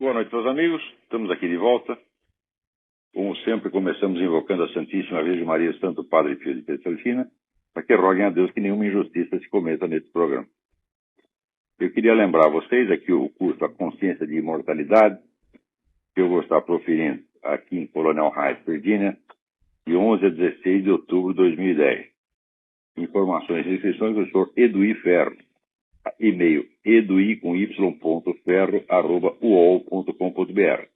Boa noite, meus amigos. Estamos aqui de volta. Como sempre, começamos invocando a Santíssima Virgem Maria, Santo Padre e Filho de Petrolina, para que roguem a Deus que nenhuma injustiça se cometa nesse programa. Eu queria lembrar a vocês aqui o curso A Consciência de Imortalidade, que eu vou estar proferindo aqui em Colonial Heights, Virgínia, de 11 a 16 de outubro de 2010. Informações e inscrições do Sr. Eduí Ferro. E-mail eduí@uol.com.br.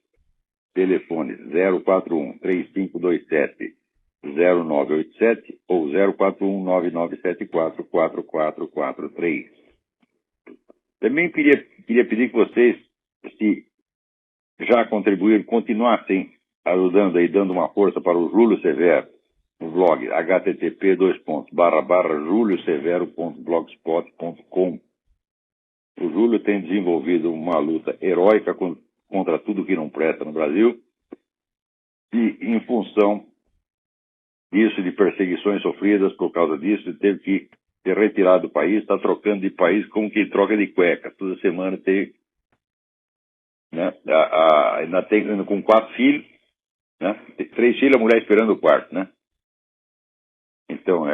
Telefone 041-3527-0987 ou 041-9974-4443. Também queria pedir que vocês, se já contribuíram, continuassem ajudando aí, dando uma força para o Júlio Severo, no blog http://juliosevero.blogspot.com. O Júlio tem desenvolvido uma luta heróica contra tudo que não presta no Brasil e, em função disso, de perseguições sofridas por causa disso, ele teve que ser retirado do país, está trocando de país como quem troca de cueca. Toda semana tem, né, ainda tem com 4 filhos, né, 3 filhos, a mulher esperando o quarto, né? Então,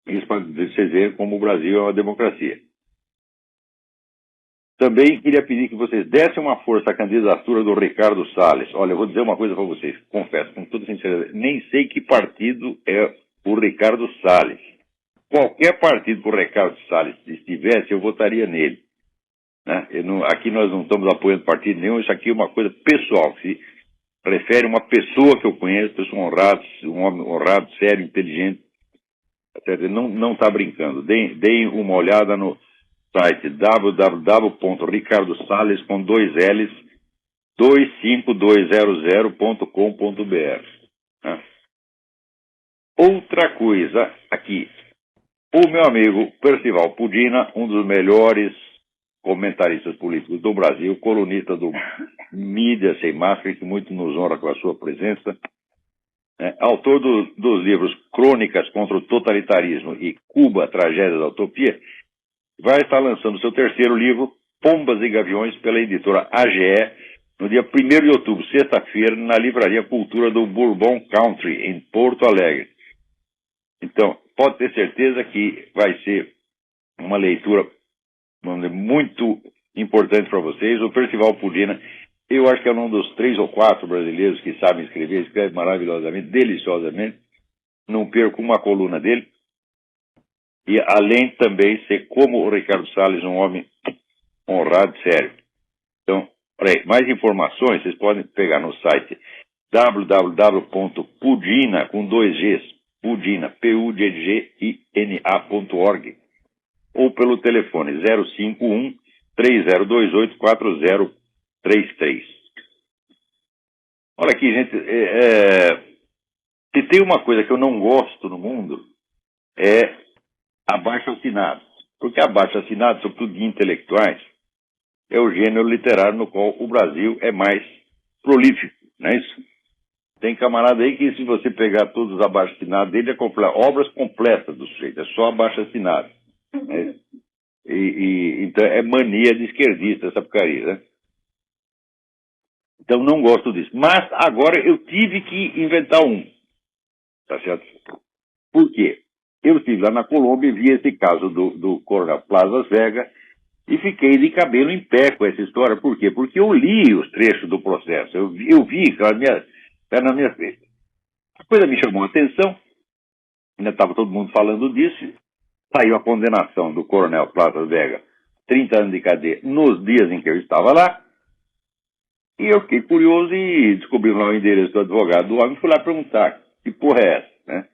isso para vocês verem como o Brasil é uma democracia. Também queria pedir que vocês dessem uma força à candidatura do Ricardo Salles. Olha, eu vou dizer uma coisa para vocês, confesso, com toda sinceridade, nem sei que partido é o Ricardo Salles. Qualquer partido que o Ricardo Salles estivesse, eu votaria nele. Né? Aqui nós não estamos apoiando partido nenhum, isso aqui é uma coisa pessoal, que se refere a uma pessoa que eu conheço, pessoa honrada, um homem honrado, sério, inteligente. Não está brincando. Deem uma olhada no site www.ricardosales com 2Ls 25200.com.br. Né? Outra coisa aqui, o meu amigo Percival Pudina, um dos melhores comentaristas políticos do Brasil, colunista do Mídia Sem Máscara, que muito nos honra com a sua presença, autor dos livros Crônicas contra o Totalitarismo e Cuba, Tragédia da Utopia, vai estar lançando seu terceiro livro, Pombas e Gaviões, pela editora AGE, no dia 1º de outubro, sexta-feira, na Livraria Cultura do Bourbon Country, em Porto Alegre. Então, pode ter certeza que vai ser uma leitura, vamos dizer, muito importante para vocês. O Percival Pudina, eu acho que é um dos 3 ou 4 brasileiros que sabem escrever, escreve maravilhosamente, deliciosamente. Não perco uma coluna dele. E além também ser, como o Ricardo Salles, um homem honrado e sério. Então, mais informações vocês podem pegar no site www.pudina, com 2Gs, Pudina, pudgina.org, ou pelo telefone 051-3028-4033. Olha aqui, gente, se tem uma coisa que eu não gosto no mundo, é abaixo-assinados. Porque abaixo-assinados, sobretudo de intelectuais, é o gênero literário no qual o Brasil é mais prolífico, não é isso? Tem camarada aí que, se você pegar todos os abaixo-assinados dele, é obras completas do sujeito, é só abaixo-assinado. Né? Então é mania de esquerdista essa porcaria, né? Então não gosto disso. Mas agora eu tive que inventar um. Tá certo? Por quê? Eu estive lá na Colômbia e vi esse caso do Coronel Plaza Vega e fiquei de cabelo em pé com essa história. Por quê? Porque eu li os trechos do processo. Eu vi está na minha frente. A coisa me chamou a atenção. Ainda estava todo mundo falando disso. Saiu a condenação do Coronel Plaza Vega, 30 anos de cadeia, nos dias em que eu estava lá. E eu fiquei curioso e descobri lá o endereço do advogado do homem e fui lá perguntar que porra é essa, né?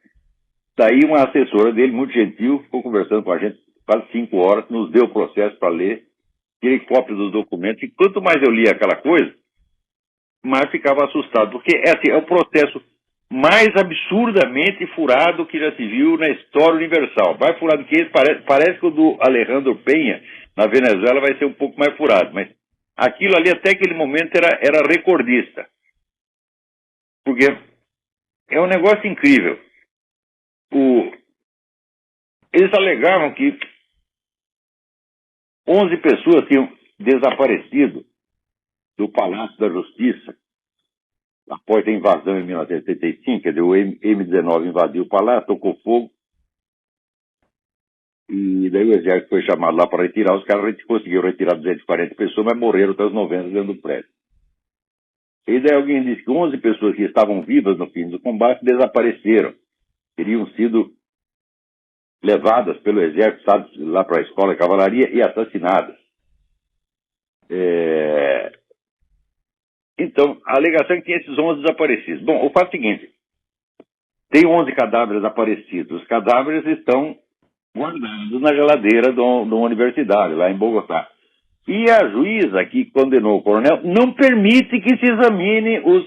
Daí uma assessora dele, muito gentil, ficou conversando com a gente quase 5 horas, nos deu o processo para ler, tirei cópia dos documentos, e quanto mais eu lia aquela coisa, mais ficava assustado, porque é o processo mais absurdamente furado que já se viu na história universal. Mais furado que esse, parece que o do Alejandro Penha, na Venezuela, vai ser um pouco mais furado, mas aquilo ali até aquele momento era recordista. Porque é um negócio incrível. Eles alegavam que 11 pessoas tinham desaparecido do Palácio da Justiça, após a invasão em 1975, quer dizer, o M19 invadiu o palácio, tocou fogo, e daí o exército foi chamado lá para retirar, os caras conseguiram retirar 240 pessoas, mas morreram até os 90 dentro do prédio. E daí alguém disse que 11 pessoas que estavam vivas no fim do combate desapareceram, teriam sido levadas pelo exército lá para a escola de cavalaria e assassinadas. Então, a alegação é que tinha esses 11 desaparecidos. Bom, o fato é o seguinte, tem 11 cadáveres desaparecidos. Os cadáveres estão guardados na geladeira de uma universidade, lá em Bogotá. E a juíza que condenou o coronel não permite que se examine os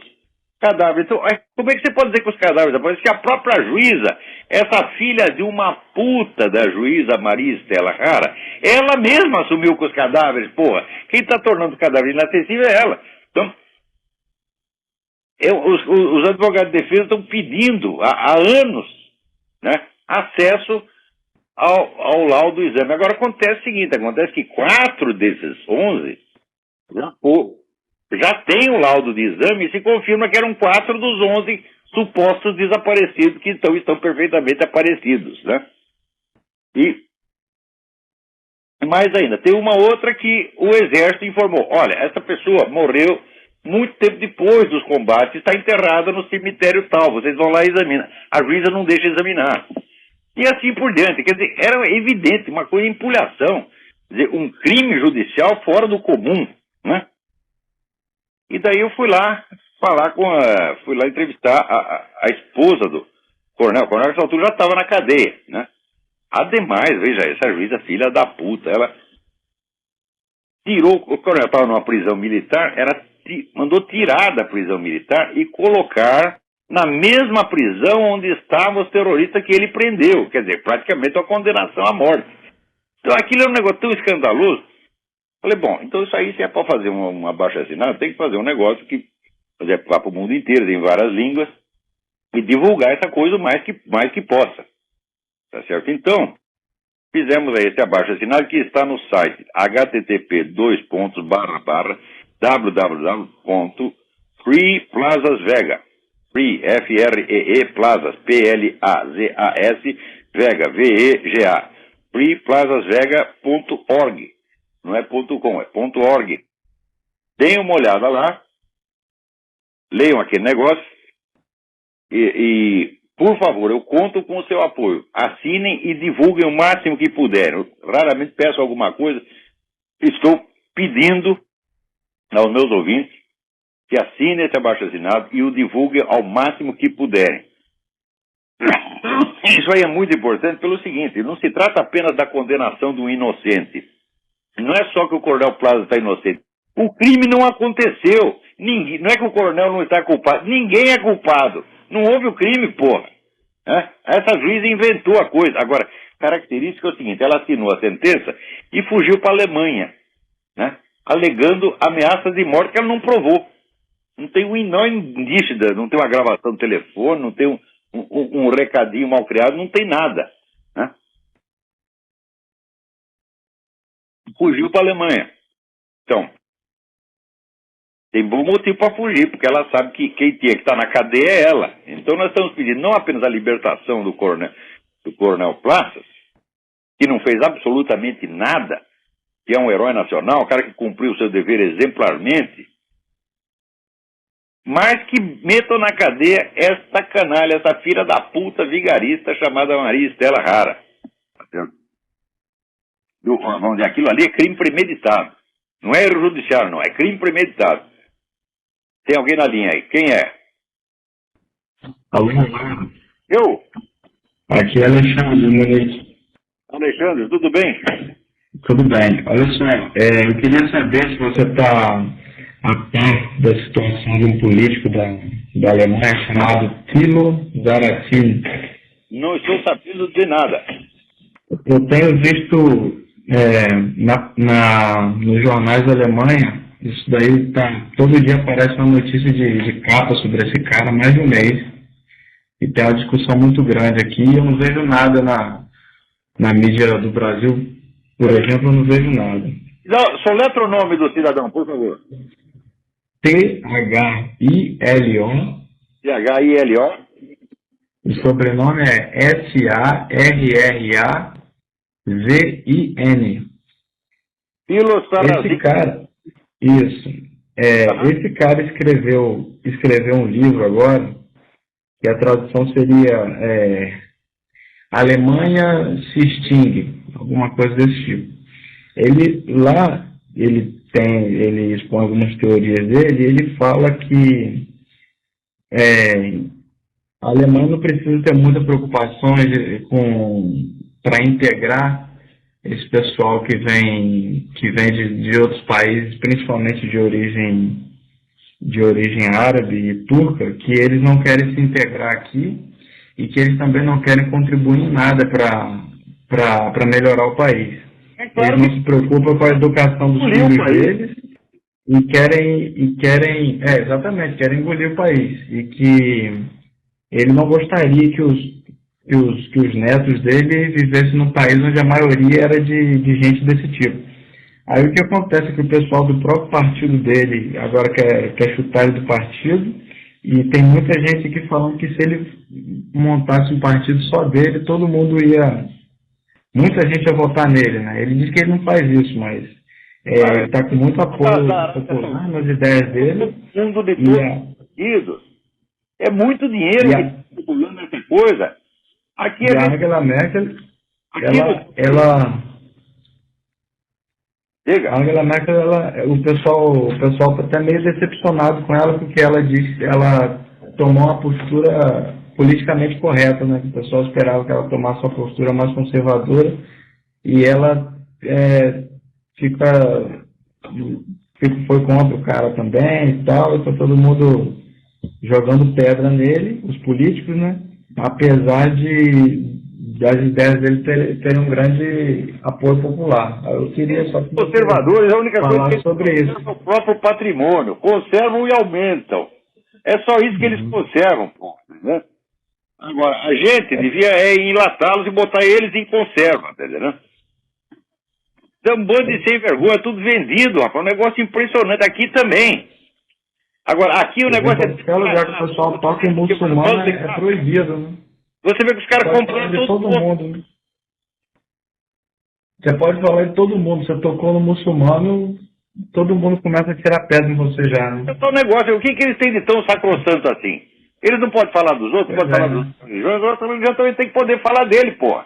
cadáveres. Então, como é que você pode dizer que os cadáveres desapareceram? Que a própria juíza, essa filha de uma puta da juíza Maria Estela Rara, ela mesma assumiu com os cadáveres, porra. Quem está tornando o cadáver inacessível é ela. Então, os advogados de defesa estão pedindo há anos, né, acesso ao laudo do exame. Agora acontece o seguinte, acontece que 4 desses 11 já tem o laudo de exame e se confirma que eram 4 dos 11 supostos desaparecidos que estão perfeitamente aparecidos, né? E mais ainda, tem uma outra que o exército informou, olha, essa pessoa morreu muito tempo depois dos combates, está enterrada no cemitério tal, vocês vão lá e examinam. A juíza não deixa examinar. E assim por diante. Quer dizer, era evidente, uma coisa de empulhação. Quer dizer, um crime judicial fora do comum, né? E daí eu fui lá entrevistar a esposa do coronel. O coronel, nessa altura, já estava na cadeia, né? Ademais, veja, essa juíza, filha da puta, ela tirou, o coronel estava numa prisão militar, mandou tirar da prisão militar e colocar na mesma prisão onde estavam os terroristas que ele prendeu. Quer dizer, praticamente uma condenação à morte. Então aquilo é um negócio tão escandaloso. Falei, bom, então isso aí, se é para fazer uma abaixo-assinado, tem que fazer um negócio que vá para o mundo inteiro, em várias línguas, e divulgar essa coisa o mais que possa. Tá certo? Então, fizemos aí esse abaixo-assinado que está no site http://www.freeplazasvega, Free, F-R-E-E, Plazas, P-L-A-Z-A-S, Vega, V-E-G-A, freeplazasvega.org, não é .com, é .org. Deem uma olhada lá, leiam aquele negócio e, por favor, eu conto com o seu apoio. Assinem e divulguem o máximo que puderem. Eu raramente peço alguma coisa, estou pedindo aos meus ouvintes que assinem esse abaixo-assinado e o divulguem ao máximo que puderem. Isso aí é muito importante pelo seguinte, não se trata apenas da condenação de um inocente. Não é só que o coronel Plaza está inocente. O crime não aconteceu. Não é que o coronel não está culpado. Ninguém é culpado. Não houve o crime, porra. Essa juíza inventou a coisa. Agora, característica é o seguinte, ela assinou a sentença e fugiu para a Alemanha, né, alegando ameaças de morte que ela não provou. Não tem um menor indício, não tem uma gravação do telefone, não tem um recadinho mal criado, não tem nada, né? Fugiu para a Alemanha. Então, tem bom motivo para fugir, porque ela sabe que quem tinha que estar na cadeia é ela. Então nós estamos pedindo não apenas a libertação do coronel Plaças, que não fez absolutamente nada, que é um herói nacional, o cara que cumpriu o seu dever exemplarmente, mas que metam na cadeia esta canalha, essa filha da puta vigarista chamada Maria Estela Rara. Vamos dizer, aquilo ali é crime premeditado. Não é erro judiciário, não. É crime premeditado. Tem alguém na linha aí. Quem é? Alô? Eu? Aqui é Alexandre Muniz. Alexandre, tudo bem? Tudo bem. Olha só, eu queria saber se você está a par da situação de um político da Alemanha chamado Thilo Sarrazin. Não estou sabendo de nada. Eu tenho visto nos jornais da Alemanha, isso daí todo dia aparece uma notícia de capa sobre esse cara há mais de um mês. E tem uma discussão muito grande aqui e eu não vejo nada na mídia do Brasil, por exemplo, eu não vejo nada. Não, soletra o nome do cidadão, por favor. Thilo. Thilo. O sobrenome é Sarrazin. Pilo Sarrazin. Esse cara, isso. Esse cara escreveu um livro agora, que a tradução seria Alemanha se extingue, alguma coisa desse tipo. Ele expõe algumas teorias dele, e ele fala que a Alemanha não precisa ter muitas preocupações para integrar esse pessoal que vem de outros países, principalmente de origem árabe e turca, que eles não querem se integrar aqui e que eles também não querem contribuir em nada para melhorar o país. Eles não se preocupam com a educação dos filhos deles e querem engolir o país. E que ele não gostaria que os netos dele vivessem num país onde a maioria era de gente desse tipo. Aí o que acontece é que o pessoal do próprio partido dele agora quer chutar ele do partido, e tem muita gente aqui falando que se ele montasse um partido só dele, muita gente ia votar nele, né? Ele diz que ele não faz isso, mas ele está com muito apoio popular nas ideias dele. Fundo de todos os partidos. É muito dinheiro que está circulando nessa coisa. Aqui a Angela Merkel, a Angela Merkel, o pessoal está até meio decepcionado com ela, porque ela disse que ela tomou uma postura politicamente correta, né? O pessoal esperava que ela tomasse uma postura mais conservadora, e ela foi contra o cara também e tal, e tá todo mundo jogando pedra nele, os políticos, né? Apesar das ideias dele terem um grande apoio popular. Eu queria só que conservadores, a única coisa que eles sobre isso. conservam é o próprio patrimônio, conservam e aumentam. É só isso que eles conservam, pô, né? Agora, a gente devia enlatá-los e botar eles em conserva, entendeu? Então, um bando de sem vergonha, tudo vendido, rapaz, um negócio impressionante. Aqui também. Agora, aqui o negócio é... Qualquer lugar que o pessoal toca em muçulmano é proibido, né? Você vê que os caras comprando todo mundo, né? Você pode falar de todo mundo. Você tocou no muçulmano, todo mundo começa a tirar pedra em você já, né? É só um negócio. O que eles têm de tão sacrossanto assim? Eles não podem falar dos outros, podem falar dos religiões, a outra religião também tem que poder falar dele, porra.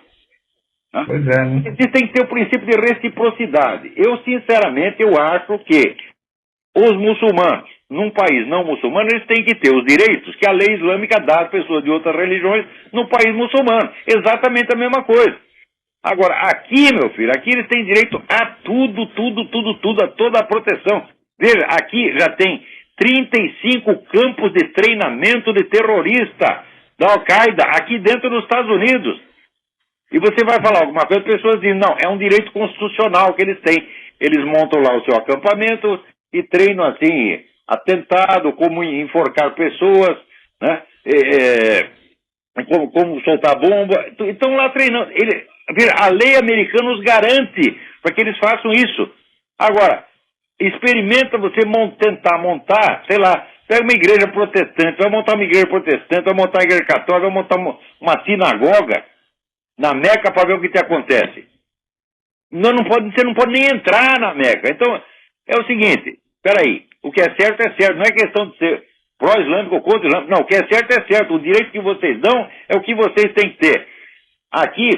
Pois é, né? Eles têm que ter o princípio de reciprocidade. Eu, sinceramente, acho que os muçulmanos, num país não muçulmano, eles têm que ter os direitos que a lei islâmica dá às pessoas de outras religiões no país muçulmano. Exatamente a mesma coisa. Agora, aqui, meu filho, aqui eles têm direito a tudo, a toda a proteção. Veja, aqui já tem 35 campos de treinamento de terrorista da Al-Qaeda, aqui dentro dos Estados Unidos. E você vai falar alguma coisa, as pessoas dizem, não, é um direito constitucional que eles têm. Eles montam lá o seu acampamento e treinam assim, atentado, como enforcar pessoas, né? Como soltar bomba. Estão lá treinando. A lei americana os garante para que eles façam isso. Agora, experimenta você tentar montar, sei lá, pega uma igreja protestante, vai montar uma igreja protestante, vai montar uma igreja católica, vai montar uma sinagoga na Meca para ver o que acontece. Você não pode nem entrar na Meca. Então, é o seguinte, peraí, o que é certo, não é questão de ser pró-islâmico ou contra-islâmico, não, o que é certo, o direito que vocês dão é o que vocês têm que ter. Aqui,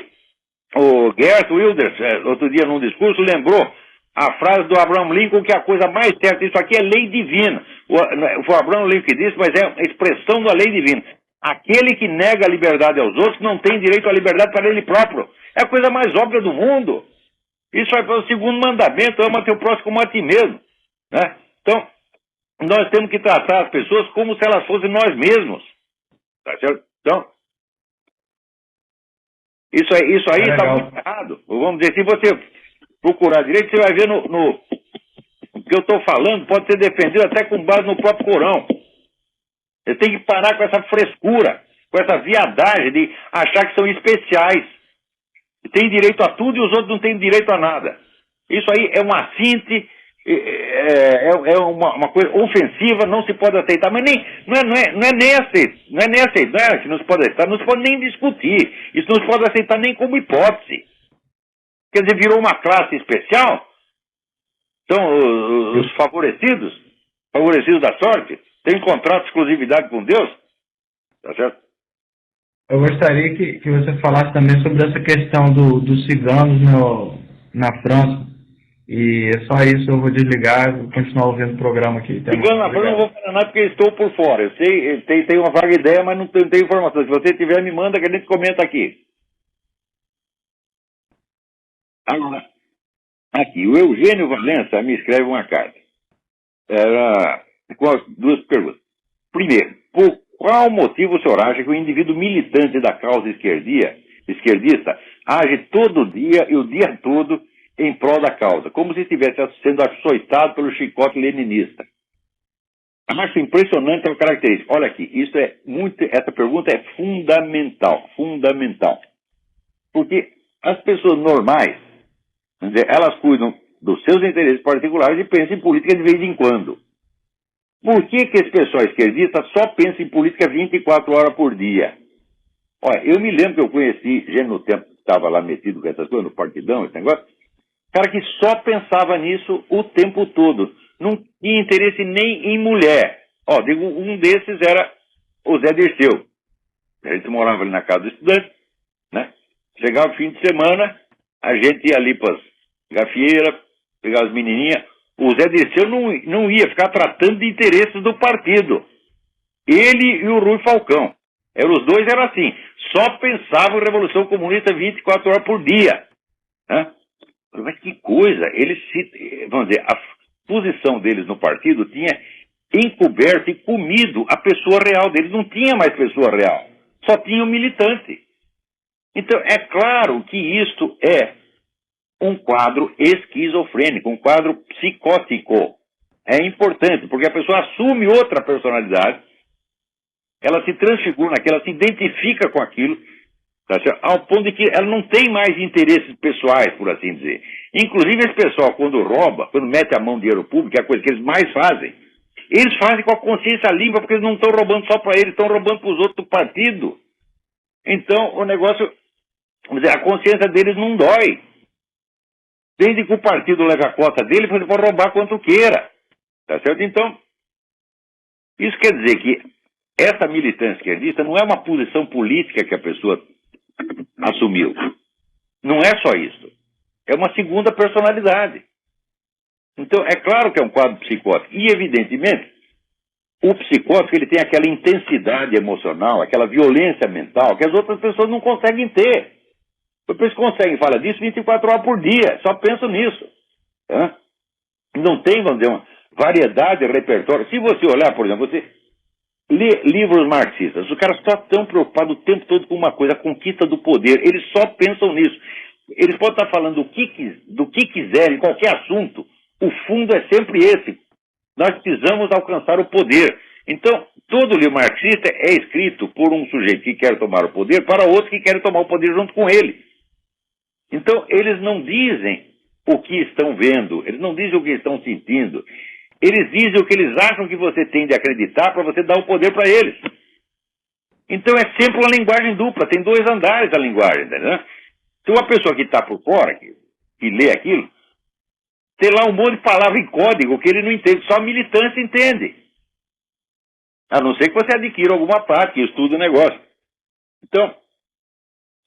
o Geert Wilders, outro dia num discurso, lembrou a frase do Abraham Lincoln, que é a coisa mais certa, isso aqui é lei divina. Foi o Abraham Lincoln que disse, mas é a expressão da lei divina. Aquele que nega a liberdade aos outros não tem direito à liberdade para ele próprio. É a coisa mais óbvia do mundo. Isso vai para o segundo mandamento, ama teu próximo como a ti mesmo. Né? Então, nós temos que tratar as pessoas como se elas fossem nós mesmos. Tá certo? Então, isso aí está muito errado. Vamos dizer, se você procurar direito, você vai ver o que eu estou falando, pode ser defendido até com base no próprio Corão. Você tem que parar com essa frescura, com essa viadagem de achar que são especiais. Tem direito a tudo e os outros não têm direito a nada. Isso aí é um assinte é uma coisa ofensiva, não se pode aceitar, mas não é nem aceitar, que não se pode aceitar, não se pode nem discutir, isso não se pode aceitar nem como hipótese. Quer dizer, virou uma classe especial, são os favorecidos da sorte, têm contrato de exclusividade com Deus, tá certo? Eu gostaria que você falasse também sobre essa questão dos ciganos na França. E é só isso, eu vou desligar e vou continuar ouvindo o programa aqui. Cigano na França não vou falar nada porque estou por fora. Eu sei, tenho uma vaga ideia, mas não tenho informação. Se você tiver, me manda que a gente comenta aqui. Agora, aqui, o Eugênio Valença me escreve uma carta. Era com as duas perguntas. Primeiro, por qual motivo o senhor acha que o indivíduo militante da causa esquerdista age todo dia e o dia todo em prol da causa, como se estivesse sendo açoitado pelo chicote leninista? Acho impressionante a característica. Olha aqui, essa pergunta é fundamental. Porque as pessoas normais, elas cuidam dos seus interesses particulares e pensam em política de vez em quando. Por que esse pessoal esquerdista só pensa em política 24 horas por dia? Olha, eu me lembro que eu conheci, gente no tempo que estava lá metido com essas coisas, no partidão, esse negócio, cara que só pensava nisso o tempo todo. Não tinha interesse nem em mulher. Um desses era o Zé Dirceu. A gente morava ali na casa do estudante, né? Chegava o fim de semana, a gente ia ali para as gafieiras, pegar as menininhas. O Zé Dirceu não ia ficar tratando de interesses do partido. Ele e o Rui Falcão. Os dois eram assim. Só pensavam em Revolução Comunista 24 horas por dia. Né? Mas que coisa. Vamos dizer, a posição deles no partido tinha encoberto e comido a pessoa real deles. Não tinha mais pessoa real. Só tinha o militante. Então, é claro que isto é um quadro esquizofrênico, um quadro psicótico. É importante, porque a pessoa assume outra personalidade, ela se transfigura naquilo, ela se identifica com aquilo, tá certo? Ao ponto de que ela não tem mais interesses pessoais, por assim dizer. Inclusive, esse pessoal, quando rouba, quando mete a mão no dinheiro público, que é a coisa que eles mais fazem, eles fazem com a consciência limpa, porque eles não estão roubando só para eles, estão roubando para os outros do partido. Então, o negócio, vamos dizer, a consciência deles não dói. Desde que o partido leve a cota dele, você pode roubar quanto queira. Tá certo? Então, isso quer dizer que essa militância esquerdista não é uma posição política que a pessoa assumiu. Não é só isso. É uma segunda personalidade. Então, é claro que é um quadro psicótico. E, evidentemente, o psicótico ele tem aquela intensidade emocional, aquela violência mental que as outras pessoas não conseguem ter. Eles conseguem falar disso 24 horas por dia, só pensam nisso. Tá? Não tem, vamos dizer, uma variedade de repertório. Se você olhar, por exemplo, você lê livros marxistas, os caras só estão preocupados o tempo todo com uma coisa, a conquista do poder. Eles só pensam nisso. Eles podem estar falando do que quiserem, qualquer assunto. O fundo é sempre esse. Nós precisamos alcançar o poder. Então, todo livro marxista é escrito por um sujeito que quer tomar o poder para outro que quer tomar o poder junto com ele. Então, eles não dizem o que estão vendo, eles não dizem o que estão sentindo. Eles dizem o que eles acham que você tem de acreditar para você dar o poder para eles. Então, é sempre uma linguagem dupla, tem dois andares a linguagem, entendeu? Então, uma pessoa que está por fora, que lê aquilo, tem lá um monte de palavra em código que ele não entende, só a militância entende. A não ser que você adquira alguma parte, que estude o negócio. Então,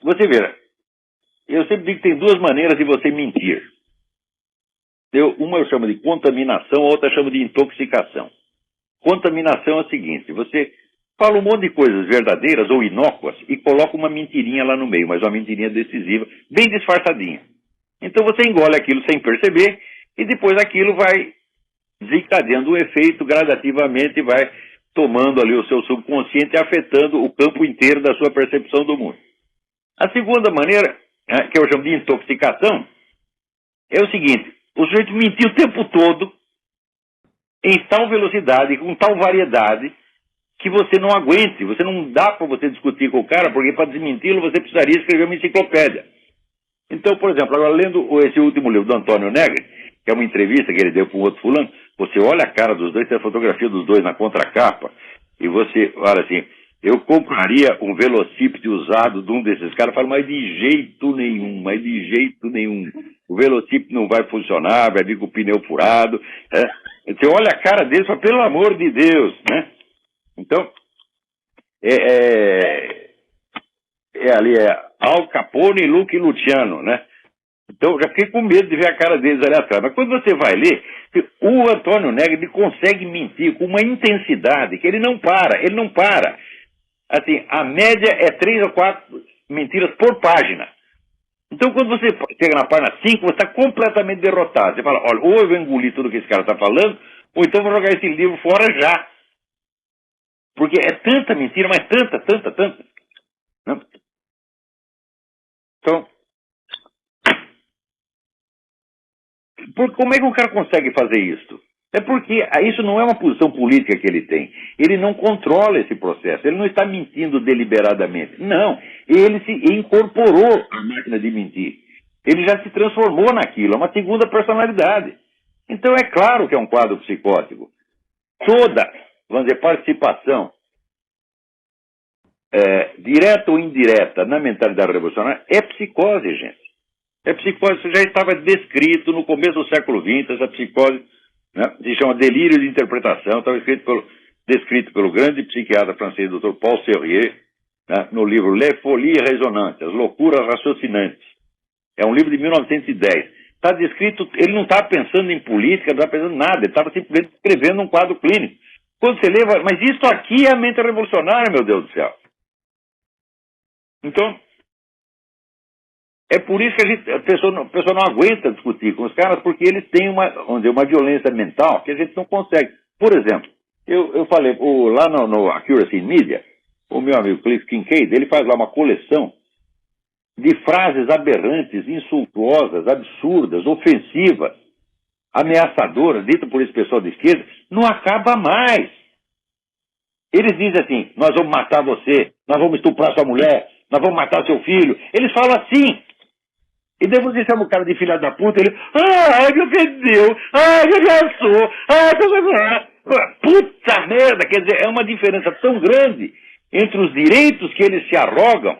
você vê, eu sempre digo que tem duas maneiras de você mentir. Uma eu chamo de contaminação, a outra eu chamo de intoxicação. Contaminação é o seguinte, você fala um monte de coisas verdadeiras ou inócuas e coloca uma mentirinha lá no meio, mas uma mentirinha decisiva, bem disfarçadinha. Então você engole aquilo sem perceber e depois aquilo vai desencadeando o efeito gradativamente e vai tomando ali o seu subconsciente e afetando o campo inteiro da sua percepção do mundo. A segunda maneira, que eu chamo de intoxicação, é o seguinte, o sujeito mentiu o tempo todo, em tal velocidade, com tal variedade, que você não aguente, você não dá para você discutir com o cara, porque para desmenti-lo você precisaria escrever uma enciclopédia. Então, por exemplo, agora lendo esse último livro do Antônio Negri, que é uma entrevista que ele deu para um outro fulano, você olha a cara dos dois, tem a fotografia dos dois na contracapa, e você olha assim, eu compraria um velocípede usado de um desses caras, fala, mas de jeito nenhum, mas de jeito nenhum. O velocípede não vai funcionar, vai vir com o pneu furado. Você olha a cara dele e fala, pelo amor de Deus, né? Então, ali Al Capone e Luke Luciano, né? Então, já fiquei com medo de ver a cara deles ali atrás. Mas quando você vai ler, o Antônio Negri, ele consegue mentir com uma intensidade que ele não para. Assim, a média é 3 ou 4 mentiras por página. Então, quando você chega na página 5, você está completamente derrotado. Você fala, olha, ou eu vou engolir tudo que esse cara está falando, ou então vou jogar esse livro fora já. Porque é tanta mentira, mas tanta. Né? Então, como é que o cara consegue fazer isso? É porque isso não é uma posição política que ele tem. Ele não controla esse processo. Ele não está mentindo deliberadamente. Não. Ele se incorporou à máquina de mentir. Ele já se transformou naquilo. É uma segunda personalidade. Então é claro que é um quadro psicótico. Toda, vamos dizer, participação direta ou indireta na mentalidade revolucionária é psicose, gente. É psicose. Isso já estava descrito no começo do século XX, essa psicose, né, se chama delírio de interpretação, estava descrito pelo grande psiquiatra francês, Dr. Paul Sérieux, né, no livro Les Folies Résonantes, As Loucuras Raciocinantes. É um livro de 1910. Está descrito, ele não estava pensando em política, não estava pensando em nada, ele estava simplesmente escrevendo um quadro clínico. Quando você lê, mas isso aqui é a mente revolucionária, meu Deus do céu. Então, é por isso que a pessoa não aguenta discutir com os caras, porque eles têm uma violência mental que a gente não consegue. Por exemplo, eu falei, lá no Accuracy in Media, o meu amigo Cliff Kincaid, ele faz lá uma coleção de frases aberrantes, insultuosas, absurdas, ofensivas, ameaçadoras, ditas por esse pessoal de esquerda, não acaba mais. Eles dizem assim, nós vamos matar você, nós vamos estuprar sua mulher, nós vamos matar seu filho. Eles falam assim. E daí você chama o cara de filha da puta, ele, me ofendeu, me ameaçou, puta merda, quer dizer, é uma diferença tão grande entre os direitos que eles se arrogam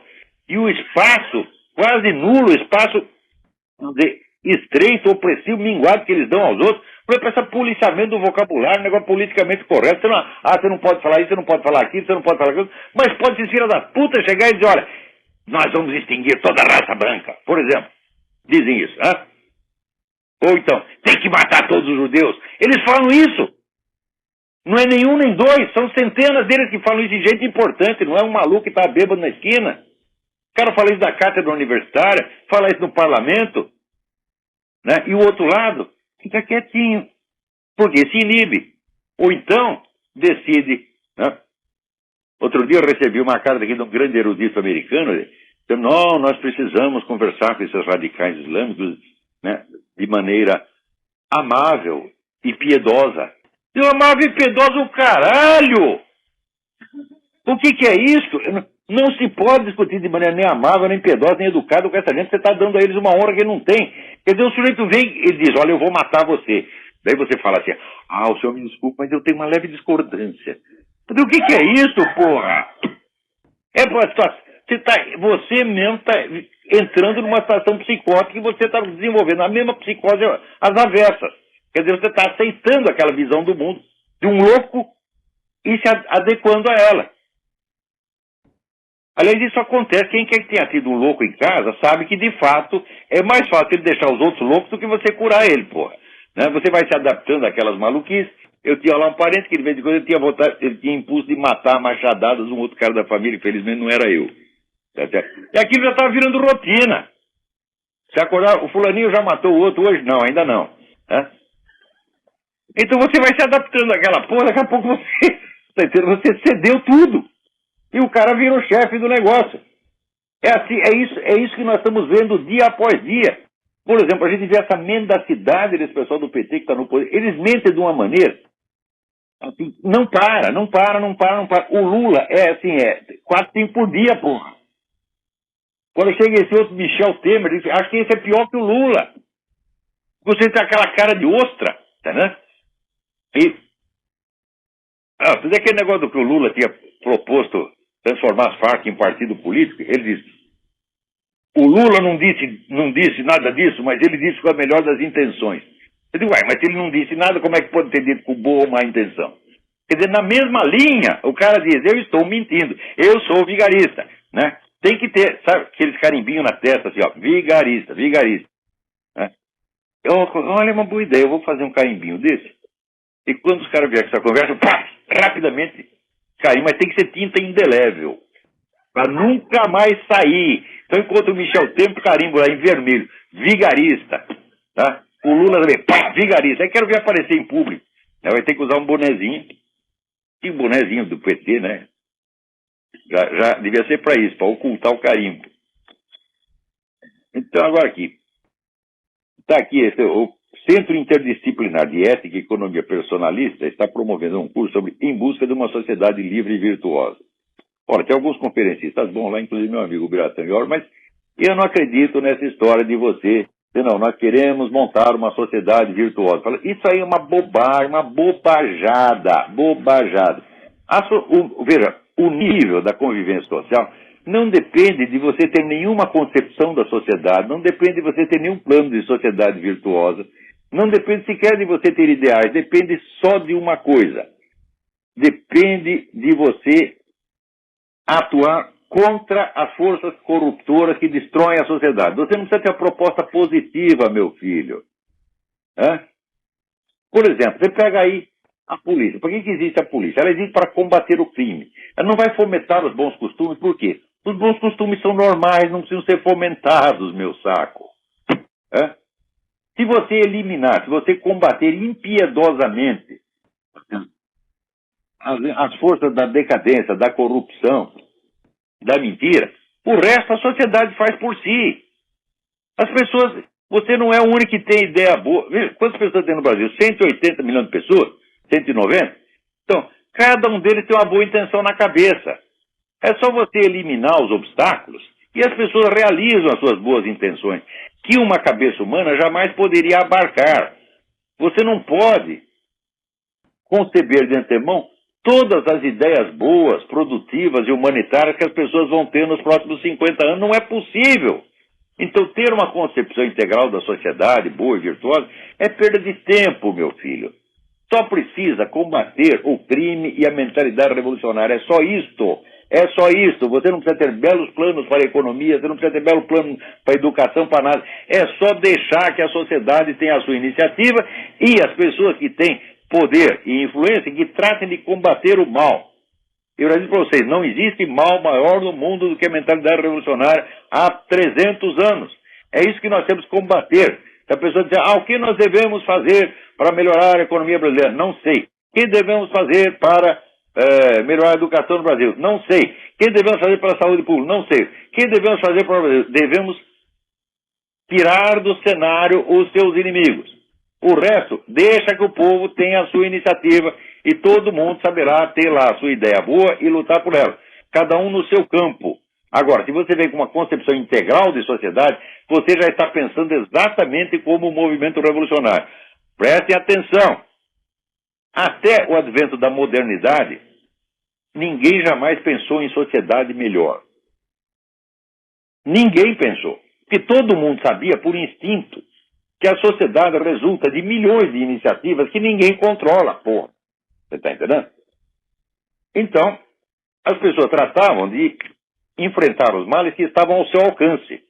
e o espaço quase nulo, o espaço, vamos dizer, estreito, opressivo, minguado que eles dão aos outros, para esse policiamento do vocabulário, negócio politicamente correto. Você não pode falar isso, você não pode falar aquilo, você não pode falar aquilo, mas pode ser filha da puta chegar e dizer, olha, nós vamos extinguir toda a raça branca, por exemplo. Dizem isso, né? Ou então, tem que matar todos os judeus. Eles falam isso. Não é nenhum nem dois, são centenas deles que falam isso de gente importante, não é um maluco que está bêbado na esquina. O cara fala isso da cátedra universitária, fala isso no parlamento, né? E o outro lado fica quietinho, porque se inibe. Ou então, decide, né? Outro dia eu recebi uma carta aqui de um grande erudito americano, dizendo, não, nós precisamos conversar com esses radicais islâmicos, né, de maneira amável e piedosa. Eu amável e piedosa o caralho! O que é isso? Não se pode discutir de maneira nem amável, nem piedosa, nem educada com essa gente. Você está dando a eles uma honra que não tem. Quer dizer, o sujeito vem e diz, olha, eu vou matar você. Daí você fala assim, o senhor me desculpa, mas eu tenho uma leve discordância. O que é isso, porra? Você mesmo está entrando numa situação psicótica e você está desenvolvendo a mesma psicose às avessas. Quer dizer, você está aceitando aquela visão do mundo de um louco e se adequando a ela. Aliás, isso acontece. Quem quer que tenha tido um louco em casa sabe que, de fato, é mais fácil ele deixar os outros loucos do que você curar ele, porra. Né? Você vai se adaptando àquelas maluquices. Eu tinha lá um parente que, de vez em quando, ele tinha impulso de matar machadadas um outro cara da família, infelizmente não era eu. E aquilo já estava virando rotina. Se acordar, o fulaninho já matou o outro, hoje não, ainda não. Né? Então você vai se adaptando àquela porra, daqui a pouco você cedeu tudo. E o cara virou chefe do negócio. É isso que nós estamos vendo dia após dia. Por exemplo, a gente vê essa mendacidade desse pessoal do PT que está no poder. Eles mentem de uma maneira. Assim, não para. O Lula é 4, 5 por dia, porra. Quando chega esse outro Michel Temer, acho que esse é pior que o Lula. Você tem aquela cara de ostra, tá, né? E aquele negócio do que o Lula tinha proposto transformar as Farc em partido político, ele disse, o Lula não disse nada disso, mas ele disse com a melhor das intenções. Eu digo, mas se ele não disse nada, como é que pode ter dito com boa ou má intenção? Quer dizer, na mesma linha, o cara diz, eu estou mentindo, eu sou vigarista, né? Tem que ter, sabe, aqueles carimbinhos na testa, assim, ó, vigarista, né? Olha, é uma boa ideia, eu vou fazer um carimbinho desse. E quando os caras vierem com essa conversa, pá, rapidamente cair, mas tem que ser tinta indelével, para nunca mais sair. Então, enquanto o Michel Temer carimbo lá em vermelho, vigarista, tá? O Lula também, pá, vigarista. Aí quero ver aparecer em público. Vai ter que usar um bonezinho. E o bonezinho do PT, né? Já devia ser para isso, para ocultar o carimbo. Então, agora aqui. Está aqui, o Centro Interdisciplinar de Ética e Economia Personalista está promovendo um curso sobre Em Busca de uma Sociedade Livre e Virtuosa. Ora, tem alguns conferencistas bons lá, inclusive meu amigo Biratã, mas eu não acredito nessa história de você. Não, nós queremos montar uma sociedade virtuosa. Isso aí é uma bobagem, uma bobajada. Veja, o nível da convivência social não depende de você ter nenhuma concepção da sociedade, não depende de você ter nenhum plano de sociedade virtuosa, não depende sequer de você ter ideais, depende só de uma coisa. Depende de você atuar contra as forças corruptoras que destroem a sociedade. Você não precisa ter uma proposta positiva, meu filho. Por exemplo, você pega aí a polícia. Por que existe a polícia? Ela existe para combater o crime. Ela não vai fomentar os bons costumes, por quê? Os bons costumes são normais, não precisam ser fomentados, meu saco. Se você eliminar, se você combater impiedosamente as forças da decadência, da corrupção, da mentira, o resto a sociedade faz por si. As pessoas, você não é o único que tem ideia boa. Veja, quantas pessoas tem no Brasil? 180 milhões de pessoas? 190? Então, cada um deles tem uma boa intenção na cabeça. É só você eliminar os obstáculos e as pessoas realizam as suas boas intenções, que uma cabeça humana jamais poderia abarcar. Você não pode conceber de antemão todas as ideias boas, produtivas e humanitárias que as pessoas vão ter nos próximos 50 anos. Não é possível. Então, ter uma concepção integral da sociedade, boa e virtuosa, é perda de tempo, meu filho. Só precisa combater o crime e a mentalidade revolucionária. É só isto. É só isso. Você não precisa ter belos planos para a economia, você não precisa ter belo plano para a educação, para nada. É só deixar que a sociedade tenha a sua iniciativa e as pessoas que têm poder e influência que tratem de combater o mal. Eu já disse para vocês, não existe mal maior no mundo do que a mentalidade revolucionária há 300 anos. É isso que nós temos que combater. Se a pessoa dizer, o que nós devemos fazer para melhorar a economia brasileira? Não sei. O que devemos fazer para melhorar a educação no Brasil? Não sei. O que devemos fazer para a saúde pública? Não sei. O que devemos fazer para o Brasil? Devemos tirar do cenário os seus inimigos. O resto, deixa que o povo tenha a sua iniciativa e todo mundo saberá ter lá a sua ideia boa e lutar por ela. Cada um no seu campo. Agora, se você vem com uma concepção integral de sociedade, você já está pensando exatamente como o movimento revolucionário. Prestem atenção. Até o advento da modernidade, ninguém jamais pensou em sociedade melhor. Ninguém pensou. Porque todo mundo sabia, por instinto, que a sociedade resulta de milhões de iniciativas que ninguém controla, porra. Você está entendendo? Então, as pessoas tratavam de enfrentar os males que estavam ao seu alcance,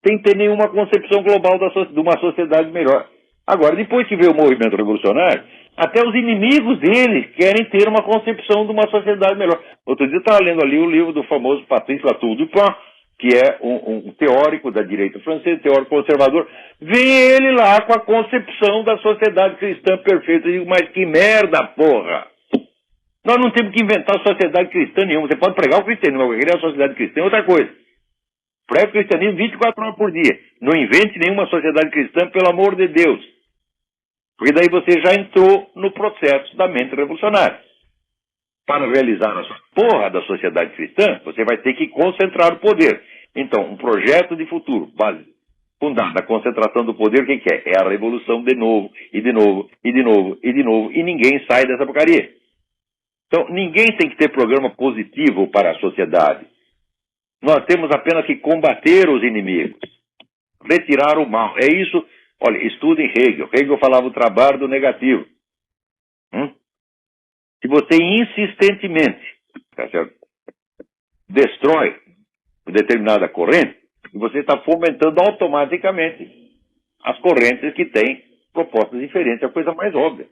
sem ter nenhuma concepção global de uma sociedade melhor. Agora, depois que veio o movimento revolucionário, até os inimigos deles querem ter uma concepção de uma sociedade melhor. Outro dia eu estava lendo ali o livro do famoso Patrice Latour Dupin, que é um teórico da direita francesa, teórico conservador. Vem ele lá com a concepção da sociedade cristã perfeita. Eu digo, mas que merda, porra! Nós não temos que inventar sociedade cristã nenhuma. Você pode pregar o cristianismo, mas querer a sociedade cristã é outra coisa. Prega o cristianismo 24 horas por dia. Não invente nenhuma sociedade cristã, pelo amor de Deus. Porque daí você já entrou no processo da mente revolucionária. Para realizar a sua porra da sociedade cristã, você vai ter que concentrar o poder. Então, um projeto de futuro fundada na concentração do poder, o que é? É a revolução de novo, e de novo, e de novo, e de novo, e ninguém sai dessa porcaria. Então, ninguém tem que ter programa positivo para a sociedade. Nós temos apenas que combater os inimigos, retirar o mal. É isso. Olha, estudem Hegel. Hegel falava o trabalho do negativo. Se você insistentemente, tá certo, destrói uma determinada corrente, você está fomentando automaticamente as correntes que têm propostas diferentes. É a coisa mais óbvia.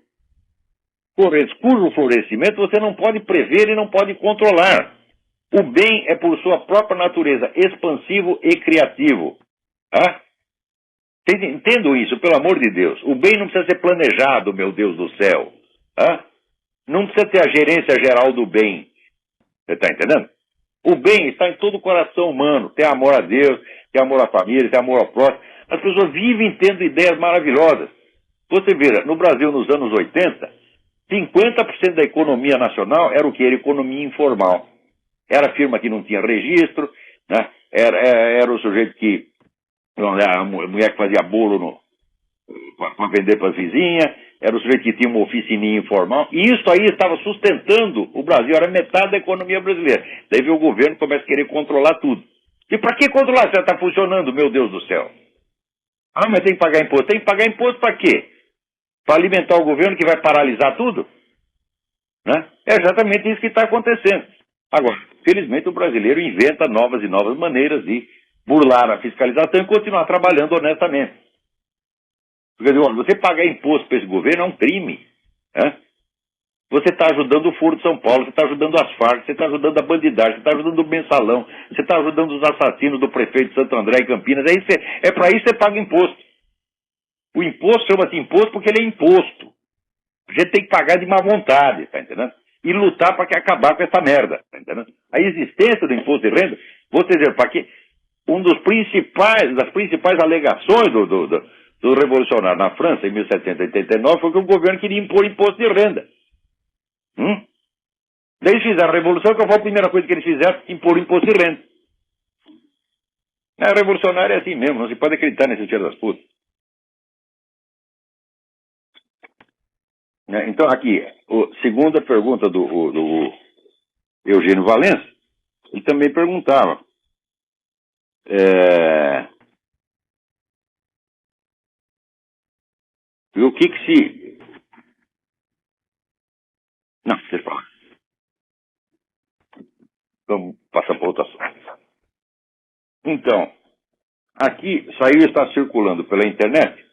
Correntes cujo florescimento você não pode prever e não pode controlar. O bem é, por sua própria natureza, expansivo e criativo. Ah? Entendo isso, pelo amor de Deus. O bem não precisa ser planejado, meu Deus do céu. Ah? Não precisa ter a gerência geral do bem. Você está entendendo? O bem está em todo o coração humano. Tem amor a Deus, tem amor à família, tem amor ao próximo. As pessoas vivem tendo ideias maravilhosas. Você vê, no Brasil, nos anos 80, 50% da economia nacional era o que? Era economia informal. Era firma que não tinha registro, né? Era o sujeito que... A mulher que fazia bolo para vender para as vizinhas, era o sujeito que tinha uma oficininha informal, e isso aí estava sustentando o Brasil, era metade da economia brasileira. Daí veio o governo e começa a querer controlar tudo. E para que controlar se já está funcionando, meu Deus do céu? Ah, mas tem que pagar imposto. Tem que pagar imposto para quê? Para alimentar o governo que vai paralisar tudo? Né? É exatamente isso que está acontecendo. Agora, felizmente o brasileiro inventa novas e novas maneiras de burlar a fiscalização e continuar trabalhando honestamente. Quer dizer, você pagar imposto para esse governo é um crime. Né? Você está ajudando o Foro de São Paulo, você está ajudando as Farc, você está ajudando a bandidagem, você está ajudando o mensalão, você está ajudando os assassinos do prefeito de Santo André e Campinas. É para isso que você paga imposto. O imposto chama-se imposto porque ele é imposto. A gente tem que pagar de má vontade, tá entendendo? E lutar para acabar com essa merda, tá entendendo? A existência do imposto de renda, vou dizer, para que das principais alegações do revolucionário na França, em 1789, foi que o governo queria impor imposto de renda. Daí eles fizeram a revolução, que foi a primeira coisa que eles fizeram, impor imposto de renda. A revolucionária é assim mesmo, não se pode acreditar nesse tiro das putas. Então, aqui, segunda pergunta do Eugênio Valença, ele também perguntava o que se... Não, deixa eu falar. Vamos passar para outra assunto. Então, aqui saiu e está circulando pela internet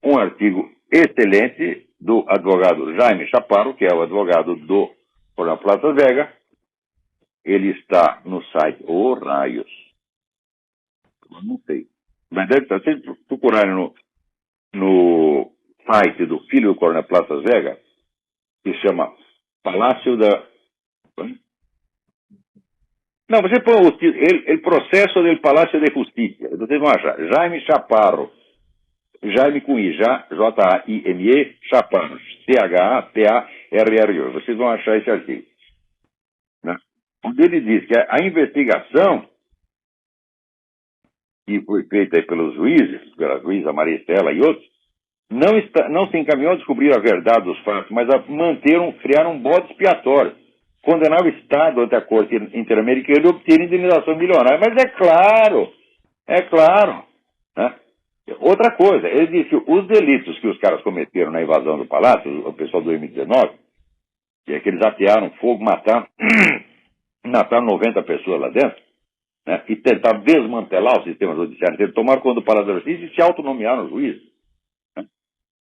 um artigo excelente do advogado Jaime Chaparro, que é o advogado do Coronel Plaza Vega. Ele está no site Raios. Não sei. Mas deve estar, se vocês procurarem no site do filho do Coronel Plaza Vega, que se chama Palácio da... Não, você põe o processo do Palácio de Justiça. Vocês vão achar. Jaime Chaparro. Jaime com I, Jaime, Chaparro, Chaparro. Vocês vão achar esse artigo. Né? Onde ele diz que a investigação que foi feita aí pelos juízes, pela juíza Maria Estela e outros, não se encaminhou a descobrir a verdade dos fatos, mas criaram um bode expiatório. Condenar o Estado ante a Corte Interamericana e obter indenização milionária. Mas é claro. Né? Outra coisa, ele disse que os delitos que os caras cometeram na invasão do Palácio, o pessoal do M19, que é que eles atearam fogo, mataram 90 pessoas lá dentro, né, e tentaram desmantelar o sistema judiciário, eles tomaram conta do Palácio da Justiça e se autonomearam juízes. Né?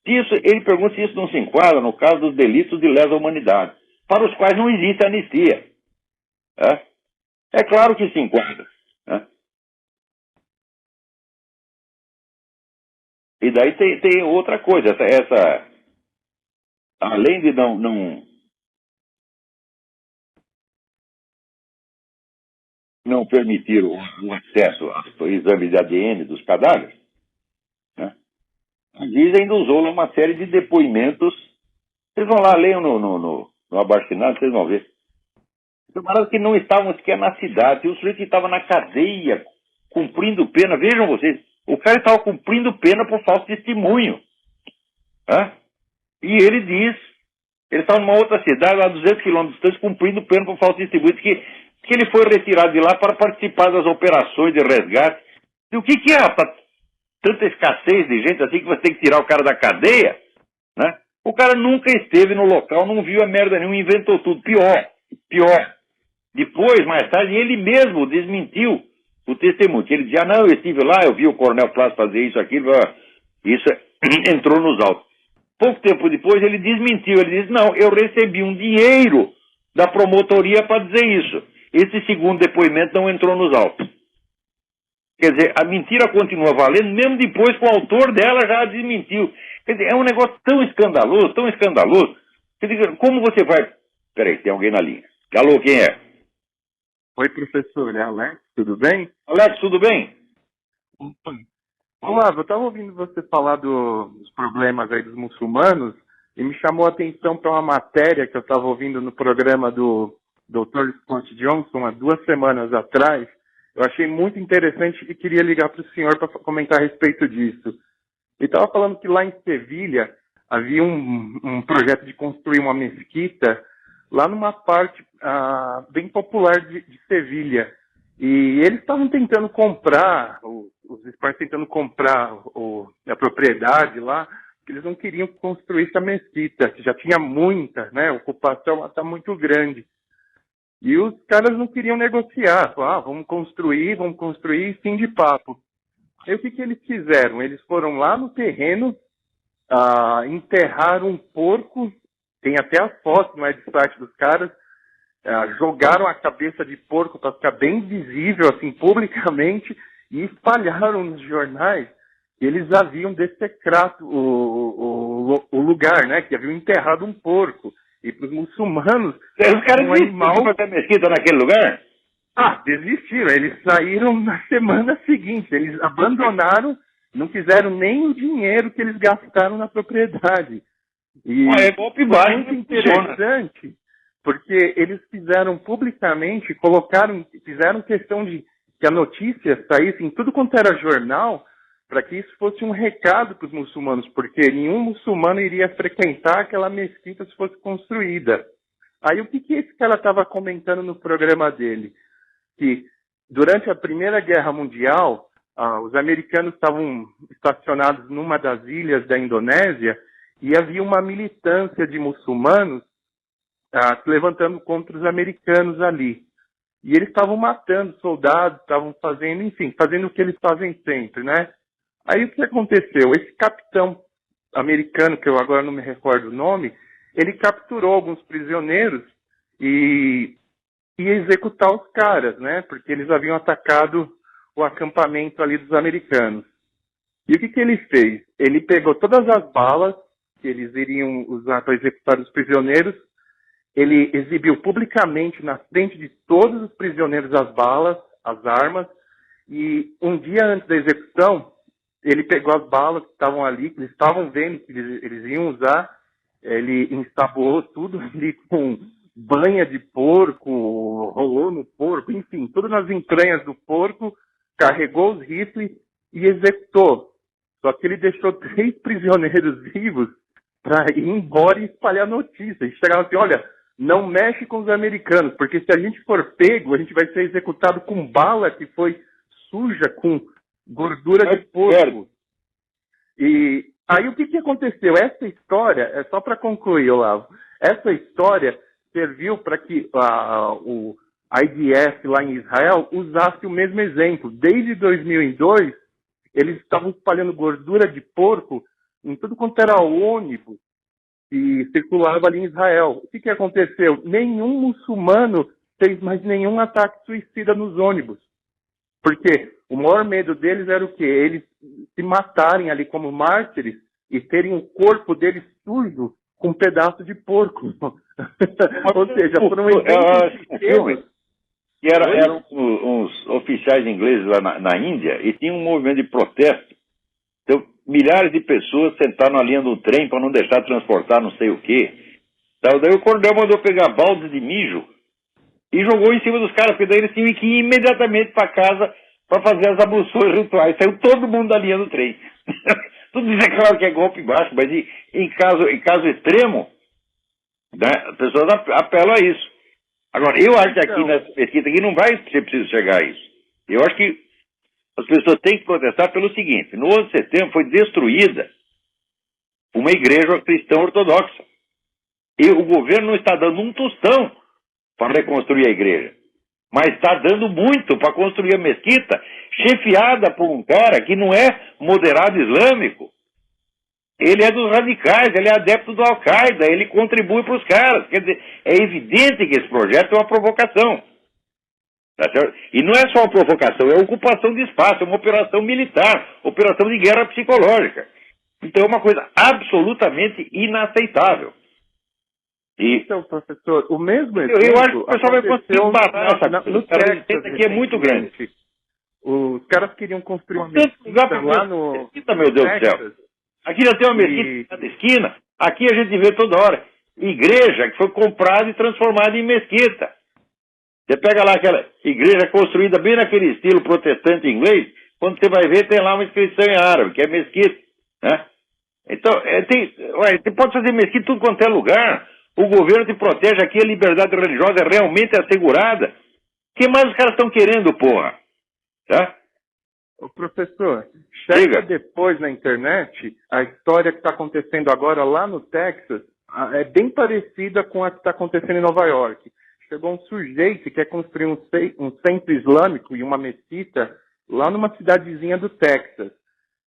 Ele pergunta se isso não se enquadra no caso dos delitos de lesa humanidade, para os quais não existe anistia. É claro que se enquadra. Né? E daí tem outra coisa, além de não permitir o acesso ao exame de ADN dos cadáveres, né? A juíza ainda usou uma série de depoimentos. Vocês vão lá, leiam no abaixo-assinado, vocês vão ver. Camaradas que não estavam sequer na cidade, e o sujeito que estava na cadeia cumprindo pena. Vejam vocês, o cara estava cumprindo pena por falso testemunho. Né? E ele diz, ele estava numa outra cidade, a 200 quilômetros distantes, cumprindo pena por falso testemunho. Diz que ele foi retirado de lá para participar das operações de resgate. E o que é, rapaz? Tanta escassez de gente assim que você tem que tirar o cara da cadeia, né? O cara nunca esteve no local, não viu a merda nenhuma, inventou tudo. Pior. Depois, mais tarde, ele mesmo desmentiu o testemunho. Que ele dizia, não, eu estive lá, eu vi o Coronel Plaza fazer isso, aquilo, isso entrou nos autos. Pouco tempo depois, ele desmentiu. Ele disse, não, eu recebi um dinheiro da promotoria para dizer isso. Esse segundo depoimento não entrou nos autos. Quer dizer, a mentira continua valendo, mesmo depois que o autor dela já a desmentiu. Quer dizer, é um negócio tão escandaloso. Quer dizer, como você vai... Peraí, tem alguém na linha. Alô, quem é? Oi, professor, é Alex, tudo bem? Alex, tudo bem? Olá, eu estava ouvindo você falar dos problemas aí dos muçulmanos e me chamou a atenção para uma matéria que eu estava ouvindo no programa do Dr. Scott Johnson há 2 semanas atrás. Eu achei muito interessante e queria ligar para o senhor para comentar a respeito disso. Ele estava falando que lá em Sevilha havia um projeto de construir uma mesquita lá numa parte bem popular de Sevilha. E eles estavam tentando comprar, os espanhóis tentando comprar a propriedade lá, que eles não queriam construir essa mesquita, que já tinha muita, né? A ocupação está muito grande. E os caras não queriam negociar, falaram, vamos construir, fim de papo. E o que eles fizeram? Eles foram lá no terreno, enterraram um porco, tem até a foto no website dos caras, jogaram a cabeça de porco para ficar bem visível, assim, publicamente, e espalharam nos jornais que eles haviam dessecrado o lugar, né? Que haviam enterrado um porco. E para os muçulmanos, os caras animal... fazer a mesquita naquele lugar? Desistiram. Eles saíram na semana seguinte. Eles abandonaram, não quiseram nem o dinheiro que eles gastaram na propriedade. E é golpe baixo. Muito interessante, porque eles fizeram publicamente, fizeram questão de que a notícia saísse em tudo quanto era jornal, para que isso fosse um recado para os muçulmanos, porque nenhum muçulmano iria frequentar aquela mesquita se fosse construída. Aí o que esse cara estava comentando no programa dele? Que durante a Primeira Guerra Mundial, os americanos estavam estacionados numa das ilhas da Indonésia e havia uma militância de muçulmanos se levantando contra os americanos ali. E eles estavam matando soldados, estavam fazendo o que eles fazem sempre, né? Aí o que aconteceu? Esse capitão americano, que eu agora não me recordo o nome, ele capturou alguns prisioneiros e ia executar os caras, né? Porque eles haviam atacado o acampamento ali dos americanos. E o que ele fez? Ele pegou todas as balas que eles iriam usar para executar os prisioneiros, ele exibiu publicamente na frente de todos os prisioneiros as balas, as armas, e um dia antes da execução, ele pegou as balas que estavam ali, que eles estavam vendo que eles iam usar, ele ensaboou tudo ali com banha de porco, rolou no porco, enfim, tudo nas entranhas do porco, carregou os rifles e executou. Só que ele deixou 3 prisioneiros vivos para ir embora e espalhar notícia. E chegaram assim, olha, não mexe com os americanos, porque se a gente for pego, a gente vai ser executado com bala que foi suja, com gordura de porco. E aí o que aconteceu? Essa história, é só para concluir, Olavo, essa história serviu para que o IDF lá em Israel usasse o mesmo exemplo. Desde 2002, eles estavam espalhando gordura de porco em tudo quanto era ônibus que circulava ali em Israel. O que aconteceu? Nenhum muçulmano fez mais nenhum ataque suicida nos ônibus. Porque o maior medo deles era o quê? Eles se matarem ali como mártires e terem o corpo deles sujo com um pedaço de porco. Ou seja, foram pequenos. Que eram uns oficiais ingleses lá na Índia e tinha um movimento de protesto. Então, milhares de pessoas sentaram na linha do trem para não deixar transportar não sei o quê. Então, daí o coronel mandou pegar baldes de mijo e jogou em cima dos caras, porque daí eles tinham que ir imediatamente para casa para fazer as abluções rituais. Saiu todo mundo da linha do trem. Tudo isso é claro que é golpe baixo, mas em caso extremo, né, as pessoas apelam a isso. Agora, eu acho que aqui nessa pesquisa aqui não vai ser preciso chegar a isso. Eu acho que as pessoas têm que protestar pelo seguinte: no 11 de setembro foi destruída uma igreja cristã ortodoxa. E o governo não está dando um tostão para reconstruir a igreja, mas está dando muito para construir a mesquita, chefiada por um cara que não é moderado islâmico. Ele é dos radicais, ele é adepto do Al-Qaeda, ele contribui para os caras. Quer dizer, é evidente que esse projeto é uma provocação. Tá certo? E não é só uma provocação, é ocupação de espaço, é uma operação militar, operação de guerra psicológica. Então é uma coisa absolutamente inaceitável. Então, professor, o mesmo eu acho que o pessoal vai conseguir parar essa coisa. O Texas aqui é muito grande. Os caras queriam construir uma mesquita lá no mesquita, meu Deus do céu. Aqui já tem uma mesquita em cada esquina. Aqui a gente vê toda hora igreja que foi comprada e transformada em mesquita. Você pega lá aquela igreja construída bem naquele estilo protestante inglês, quando você vai ver tem lá uma inscrição em árabe, que é mesquita, né? Então, você pode fazer mesquita em tudo quanto é lugar. O governo te protege aqui, a liberdade religiosa é realmente assegurada. O que mais os caras estão querendo, porra? Tá? Ô, professor, chega depois na internet, a história que está acontecendo agora lá no Texas é bem parecida com a que está acontecendo em Nova York. Chegou um sujeito que quer construir um centro islâmico e uma mesquita lá numa cidadezinha do Texas.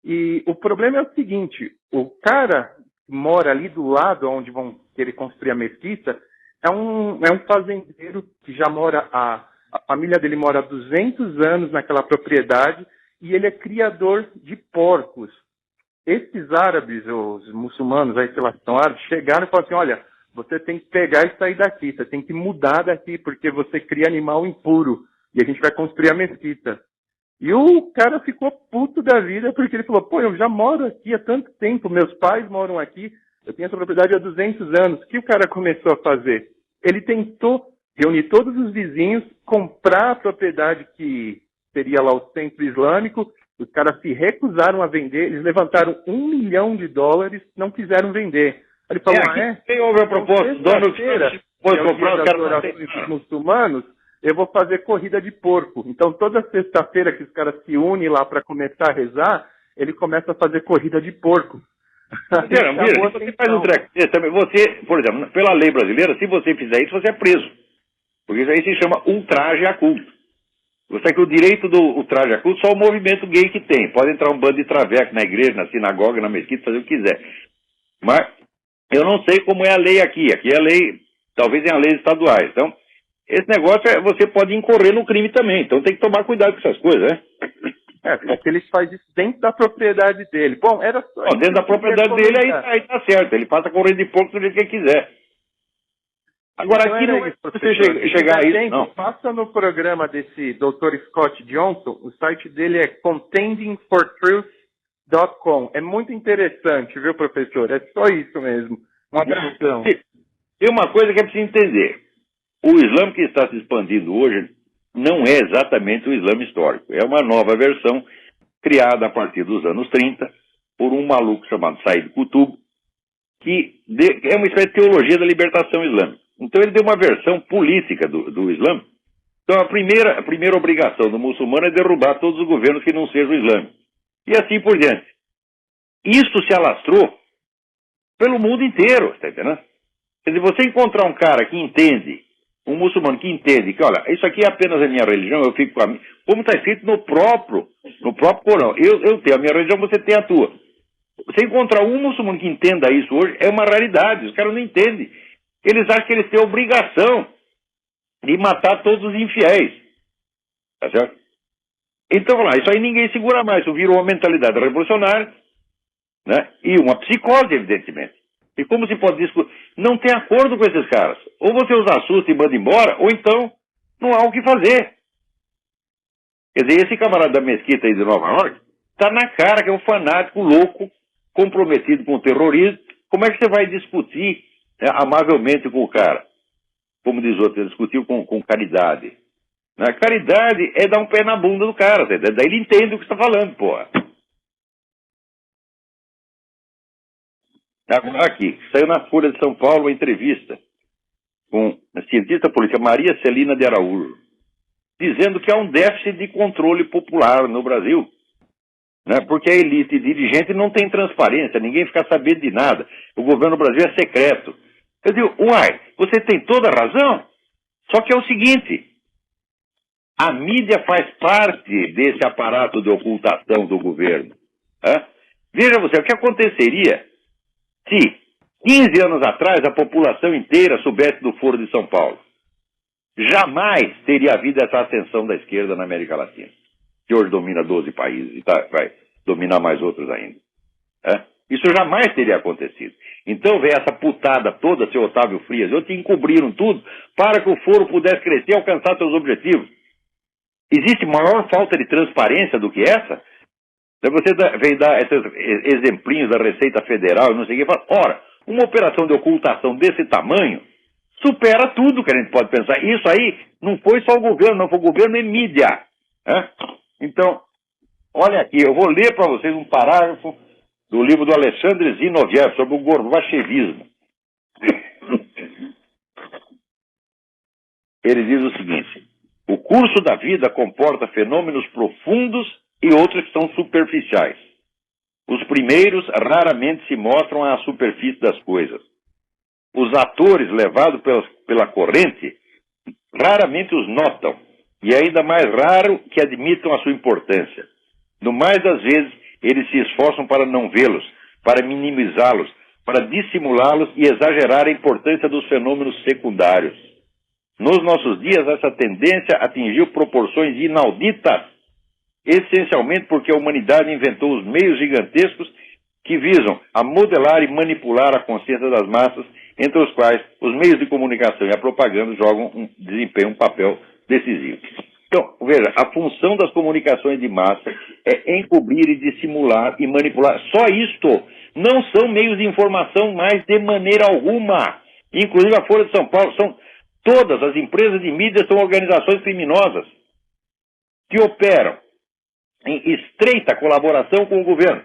E o problema é o seguinte: o cara que mora ali do lado onde vão querer construir a mesquita é um fazendeiro que já mora, a família dele mora há 200 anos naquela propriedade e ele é criador de porcos. Esses árabes, os muçulmanos, aí sei lá, são árabes, chegaram e falaram assim: olha, você tem que pegar e sair daqui, você tem que mudar daqui porque você cria animal impuro e a gente vai construir a mesquita. E o cara ficou puto da vida porque ele falou: pô, eu já moro aqui há tanto tempo, meus pais moram aqui, eu tenho essa propriedade há 200 anos. O que o cara começou a fazer? Ele tentou reunir todos os vizinhos, comprar a propriedade que seria lá o centro islâmico. Os caras se recusaram a vender, eles levantaram $1 milhão, não quiseram vender. Ele falou: quem ouve a proposta? Sexta-feira, os muçulmanos, eu vou fazer corrida de porco. Então, toda sexta-feira que os caras se unem lá para começar a rezar, ele começa a fazer corrida de porco. Mira, você faz um treco. Você, por exemplo, pela lei brasileira, se você fizer isso, você é preso. Porque isso aí se chama ultraje a culto. Você sabe que o direito do traje a culto só o movimento gay que tem. Pode entrar um bando de traveco na igreja, na sinagoga, na mesquita, fazer o que quiser. Mas eu não sei como é a lei aqui. Aqui é a lei, talvez tenha leis estaduais. Então, esse negócio você pode incorrer no crime também. Então tem que tomar cuidado com essas coisas, né? Porque ele faz isso dentro da propriedade dele. Bom, era só. Dentro da propriedade dele, aí tá certo. Ele passa correndo de porco do jeito que ele quiser. Agora, então aqui não é você chegar a isso, não. Passa no programa desse Dr. Scott Johnson, o site dele é contendingfortruth.com. É muito interessante, viu, professor? É só isso mesmo. Uma abração. Tem uma coisa que é preciso entender. O Islã que está se expandindo hoje não é exatamente o Islã histórico. É uma nova versão criada a partir dos anos 30 por um maluco chamado Said Qutb, que é uma espécie de teologia da libertação islâmica. Então ele deu uma versão política do Islã. Então a primeira obrigação do muçulmano é derrubar todos os governos que não sejam islâmicos. E assim por diante. Isso se alastrou pelo mundo inteiro, está entendendo? Quer dizer, você encontrar um cara que entende, um muçulmano que entende que, olha, isso aqui é apenas a minha religião, eu fico com a minha, como está escrito no próprio Corão. Eu tenho a minha religião, você tem a tua. Você encontrar um muçulmano que entenda isso hoje é uma raridade, os caras não entendem. Eles acham que eles têm a obrigação de matar todos os infiéis. Tá certo? Então, vamos lá, isso aí ninguém segura mais. Isso virou uma mentalidade revolucionária, né? E uma psicose, evidentemente. E como se pode discutir? Não tem acordo com esses caras. Ou você os assusta e manda embora, ou então não há o que fazer. Quer dizer, esse camarada da mesquita aí de Nova York está na cara que é um fanático louco, comprometido com o terrorismo. Como é que você vai discutir, né, amavelmente com o cara? Como diz outro, discutir com caridade. A caridade é dar um pé na bunda do cara, daí ele entende o que está falando, porra. Agora aqui, saiu na Folha de São Paulo uma entrevista com a cientista política Maria Celina de Araújo, dizendo que há um déficit de controle popular no Brasil, né? Porque a elite dirigente não tem transparência, ninguém fica sabendo de nada, o governo do Brasil é secreto. Eu digo, uai, você tem toda a razão, só que é o seguinte, a mídia faz parte desse aparato de ocultação do governo. Né? Veja você, o que aconteceria se 15 anos atrás a população inteira soubesse do Foro de São Paulo? Jamais teria havido essa ascensão da esquerda na América Latina, que hoje domina 12 países e vai dominar mais outros ainda. Isso jamais teria acontecido. Então vem essa putada toda, seu Otávio Frias, te encobriram tudo para que o Foro pudesse crescer e alcançar seus objetivos. Existe maior falta de transparência do que essa? Você vem dar esses exemplinhos da Receita Federal e não sei o que, fala, ora, uma operação de ocultação desse tamanho supera tudo que a gente pode pensar. Isso aí não foi só o governo, não foi o governo e mídia. Então, olha aqui, eu vou ler para vocês um parágrafo do livro do Alexandre Zinoviev sobre o gorbachevismo. Ele diz o seguinte: o curso da vida comporta fenômenos profundos e outros que são superficiais. Os primeiros raramente se mostram à superfície das coisas. Os atores levados pela corrente raramente os notam, e é ainda mais raro que admitam a sua importância. No mais das vezes, eles se esforçam para não vê-los, para minimizá-los, para dissimulá-los e exagerar a importância dos fenômenos secundários. Nos nossos dias, essa tendência atingiu proporções inauditas, essencialmente porque a humanidade inventou os meios gigantescos que visam a modelar e manipular a consciência das massas, entre os quais os meios de comunicação e a propaganda desempenham um papel decisivo. Então, veja, a função das comunicações de massa é encobrir e dissimular e manipular. Só isto. Não são meios de informação mais de maneira alguma. Inclusive a Folha de São Paulo, todas as empresas de mídia são organizações criminosas que operam em estreita colaboração com o governo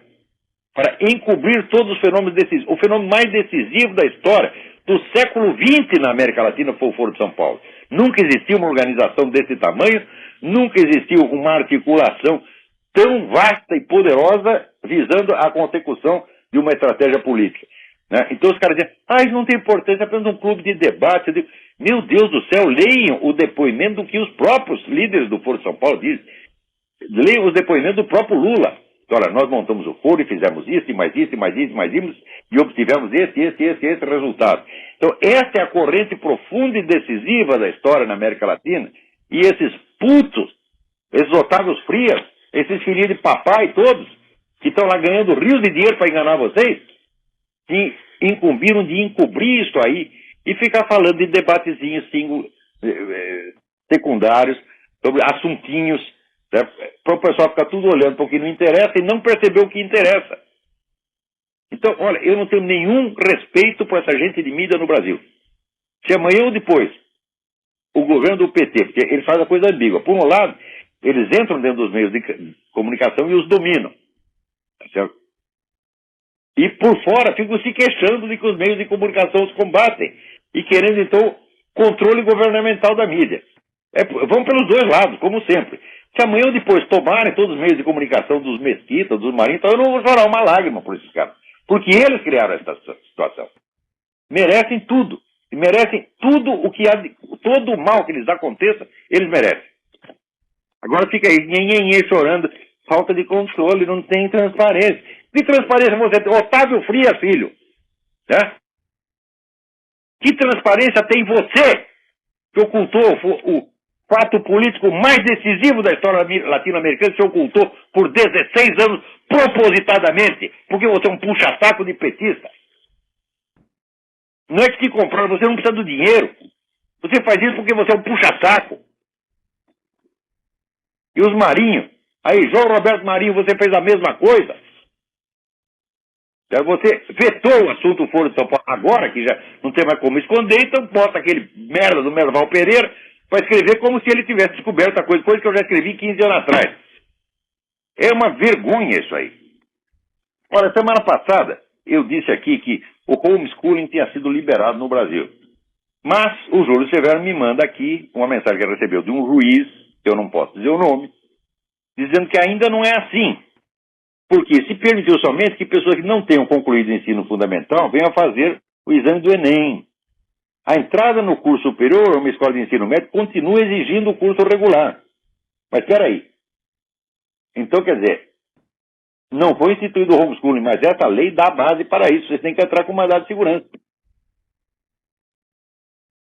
para encobrir todos os fenômenos decisivos. O fenômeno mais decisivo da história do século XX na América Latina foi o Foro de São Paulo. Nunca existiu uma organização desse tamanho, nunca existiu uma articulação tão vasta e poderosa visando a consecução de uma estratégia política. Né? Então os caras dizem, isso não tem importância, é apenas um clube de debate. Meu Deus do céu, leiam o depoimento do que os próprios líderes do Foro de São Paulo dizem. Leiam os depoimentos do próprio Lula. Olha, nós montamos o Foro e fizemos isso, e mais isso, e mais isso, e mais isso, e obtivemos esse resultado. Então, essa é a corrente profunda e decisiva da história na América Latina, e esses putos, esses Otávios Frias, esses filhinhos de papai todos, que estão lá ganhando rios de dinheiro para enganar vocês, que incumbiram de encobrir isso aí e ficar falando de debatezinhos secundários, sobre assuntinhos, né, para o pessoal ficar tudo olhando para o que não interessa e não perceber o que interessa. Então, olha, eu não tenho nenhum respeito por essa gente de mídia no Brasil. Se amanhã ou depois o governo do PT, porque ele faz a coisa ambígua, por um lado, eles entram dentro dos meios de comunicação e os dominam. Tá certo? E por fora ficam se queixando de que os meios de comunicação os combatem e querendo, então, controle governamental da mídia. Vão pelos dois lados, como sempre. Se amanhã ou depois tomarem todos os meios de comunicação dos Mesquita, dos Marinhos, então eu não vou chorar uma lágrima por esses caras. Porque eles criaram essa situação. Merecem tudo. E merecem tudo todo o mal que lhes aconteça, eles merecem. Agora fica aí, nhenhenhê, chorando, falta de controle, não tem transparência. Que transparência você tem? Otávio Frias, filho. Né? Que transparência tem você que ocultou o fato político mais decisivo da história latino-americana, que se ocultou por 16 anos propositadamente, porque você é um puxa-saco de petista. Não é que te compraram, você não precisa do dinheiro. Você faz isso porque você é um puxa-saco. E os Marinho, aí, João Roberto Marinho, você fez a mesma coisa. Você vetou o assunto do Foro de São Paulo. Agora que já não tem mais como esconder, então bota aquele merda do Merval Pereira para escrever como se ele tivesse descoberto a coisa que eu já escrevi 15 anos atrás. É uma vergonha isso aí. Olha, semana passada eu disse aqui que o homeschooling tinha sido liberado no Brasil. Mas o Júlio Severo me manda aqui uma mensagem que ele recebeu de um juiz, que eu não posso dizer o nome, dizendo que ainda não é assim. Porque se permitiu somente que pessoas que não tenham concluído o ensino fundamental venham fazer o exame do Enem. A entrada no curso superior ou uma escola de ensino médio continua exigindo o curso regular. Mas espera aí. Então, quer dizer, não foi instituído o homeschooling, mas essa lei dá base para isso. Vocês têm que entrar com mandado de segurança.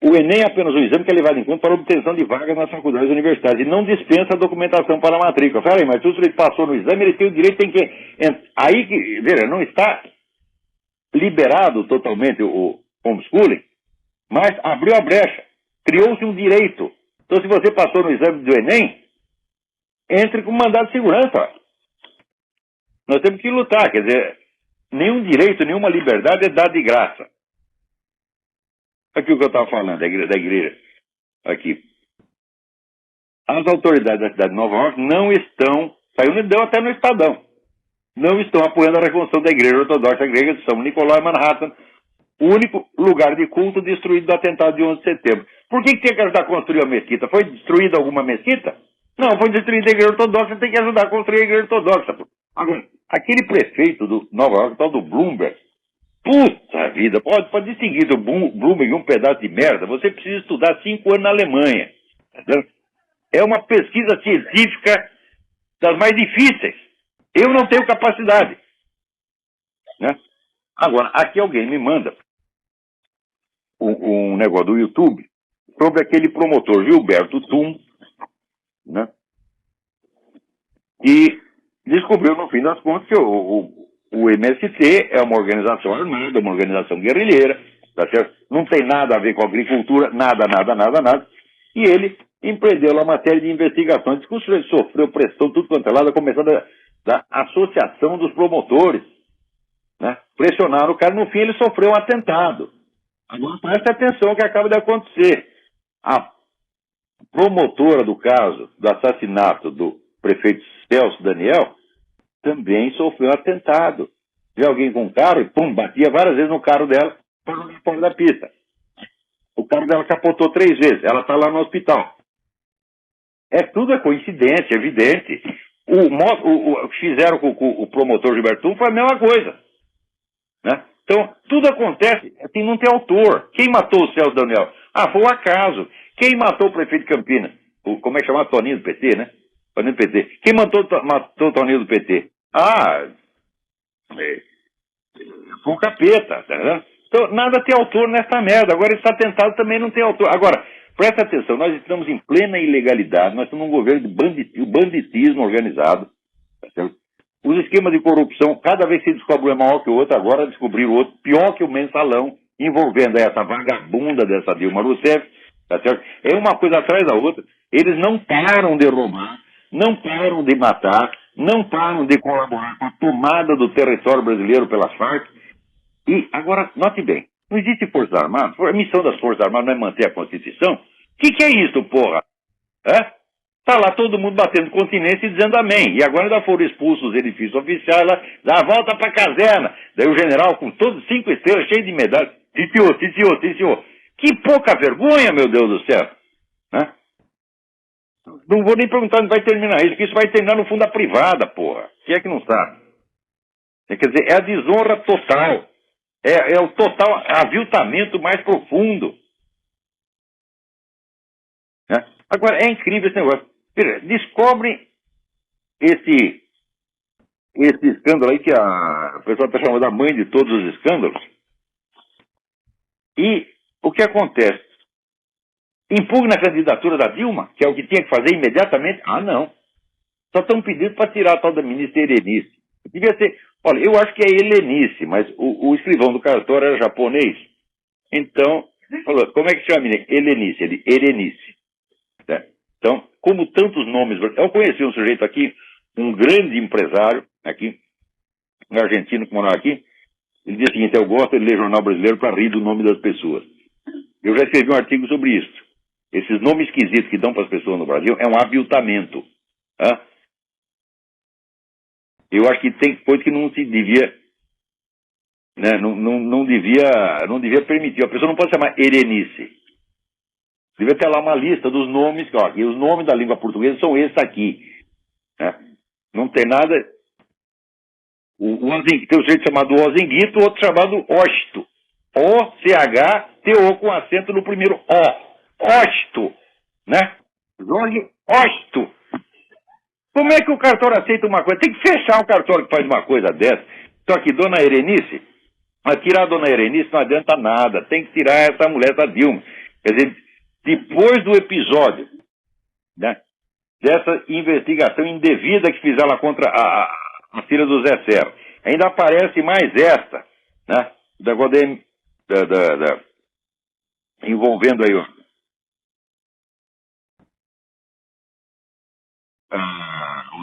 O Enem é apenas um exame que é levado em conta para a obtenção de vagas nas faculdades e universidades e não dispensa a documentação para a matrícula. Peraí, mas se o sujeito passou no exame, ele tem o direito, tem que... Aí que, veja, não está liberado totalmente o homeschooling, mas abriu a brecha, criou-se um direito. Então, se você passou no exame do Enem, entre com mandado de segurança. Nós temos que lutar, quer dizer, nenhum direito, nenhuma liberdade é dada de graça. Aqui o que eu estava falando, da igreja. Aqui. As autoridades da cidade de Nova York não estão, deu até no Estadão, não estão apoiando a reconstrução da igreja ortodoxa, a igreja de São Nicolau em Manhattan, o único lugar de culto destruído do atentado de 11 de setembro. Por que tinha que ajudar a construir a mesquita? Foi destruída alguma mesquita? Não, foi destruída a igreja ortodoxa, tem que ajudar a construir a igreja ortodoxa. Agora, aquele prefeito do Nova York, tal do Bloomberg, puta vida, pode distinguir do Bloomberg um pedaço de merda, você precisa estudar 5 anos na Alemanha. Entendeu? É uma pesquisa científica das mais difíceis. Eu não tenho capacidade. Né? Agora, aqui alguém me manda um negócio do YouTube sobre aquele promotor Gilberto Tum, né? E descobriu, no fim das contas, que o MST é uma organização armada, uma organização guerrilheira, tá certo? Não tem nada a ver com agricultura, nada. E ele empreendeu lá uma série de investigações, que ele sofreu pressão, tudo quanto é lado, começando da associação dos promotores, né? Pressionaram o cara, no fim ele sofreu um atentado. Agora preste atenção ao que acaba de acontecer. A promotora do caso do assassinato do prefeito Celso Daniel também sofreu um atentado. Veio alguém com um carro e pum, batia várias vezes no carro dela para jogar fora da pista. O carro dela capotou 3 vezes, ela está lá no hospital. Tudo é coincidência, evidente. O que fizeram com o promotor Gilberto foi a mesma coisa. Né? Então, tudo acontece, assim, não tem autor. Quem matou o Celso Daniel? Foi um acaso. Quem matou o prefeito de Campinas? Como é que chama? Toninho do PT, né? Toninho do PT. Quem matou o Toninho do PT? Foi um capeta, tá vendo? Então, nada tem autor nessa merda. Agora, esse atentado também não tem autor. Agora, presta atenção, nós estamos em plena ilegalidade, nós estamos num governo de banditismo organizado, tá certo? Os esquemas de corrupção, cada vez que se descobre um é maior que o outro, agora descobriram outro, pior que o mensalão, envolvendo essa vagabunda dessa Dilma Rousseff, tá certo? É uma coisa atrás da outra. Eles não param de roubar, não param de matar, não param de colaborar com a tomada do território brasileiro pelas Farc. E, agora, note bem, não existe Forças Armadas, a missão das Forças Armadas não é manter a Constituição? O que é isso, porra? Tá lá todo mundo batendo continência e dizendo amém. E agora ainda foram expulsos os edifícios oficiais lá, dá a volta pra caserna. Daí o general com todos 5 estrelas, cheio de medalhas. Sim, senhor. Que pouca vergonha, meu Deus do céu. Né? Não vou nem perguntar onde vai terminar isso, que isso vai terminar no fundo da privada, porra. Quem é que não sabe? Quer dizer, é a desonra total. É o total aviltamento mais profundo. Né? Agora, é incrível esse negócio. Descobrem esse escândalo aí que a pessoa está chamando da mãe de todos os escândalos. E o que acontece? Impugna a candidatura da Dilma, que é o que tinha que fazer imediatamente? Não. Só estão pedindo para tirar a tal da ministra Helenice. Devia ser, olha, eu acho que é Helenice, mas o escrivão do cartório era japonês. Então, falou, como é que chama a menina? Helenice, Helenice. Né? Então, como tantos nomes... Eu conheci um sujeito aqui, um grande empresário, aqui, um argentino que morava aqui. Ele dizia o seguinte: eu gosto de ler jornal brasileiro para rir do nome das pessoas. Eu já escrevi um artigo sobre isso. esses nomes esquisitos que dão para as pessoas no Brasil, é um aviltamento. Tá? Eu acho que tem coisa que não se devia, né, não devia permitir. A pessoa não pode chamar Erenice. Devia ter lá uma lista dos nomes, ó, e os nomes da língua portuguesa são esses aqui. Né? Não tem nada. Tem um sujeito chamado Ozinguito, outro chamado Osto. O-C-H-T-O com acento no primeiro O. Osto. Né? Jorge Osto. Como é que o cartório aceita uma coisa? Tem que fechar o cartório que faz uma coisa dessa. Só que Dona Erenice, a tirar a Dona Erenice não adianta nada. Tem que tirar essa mulher da Dilma. Quer dizer, depois do episódio, né, dessa investigação indevida que fizeram contra a filha do Zé Serra, ainda aparece mais esta, né, envolvendo aí os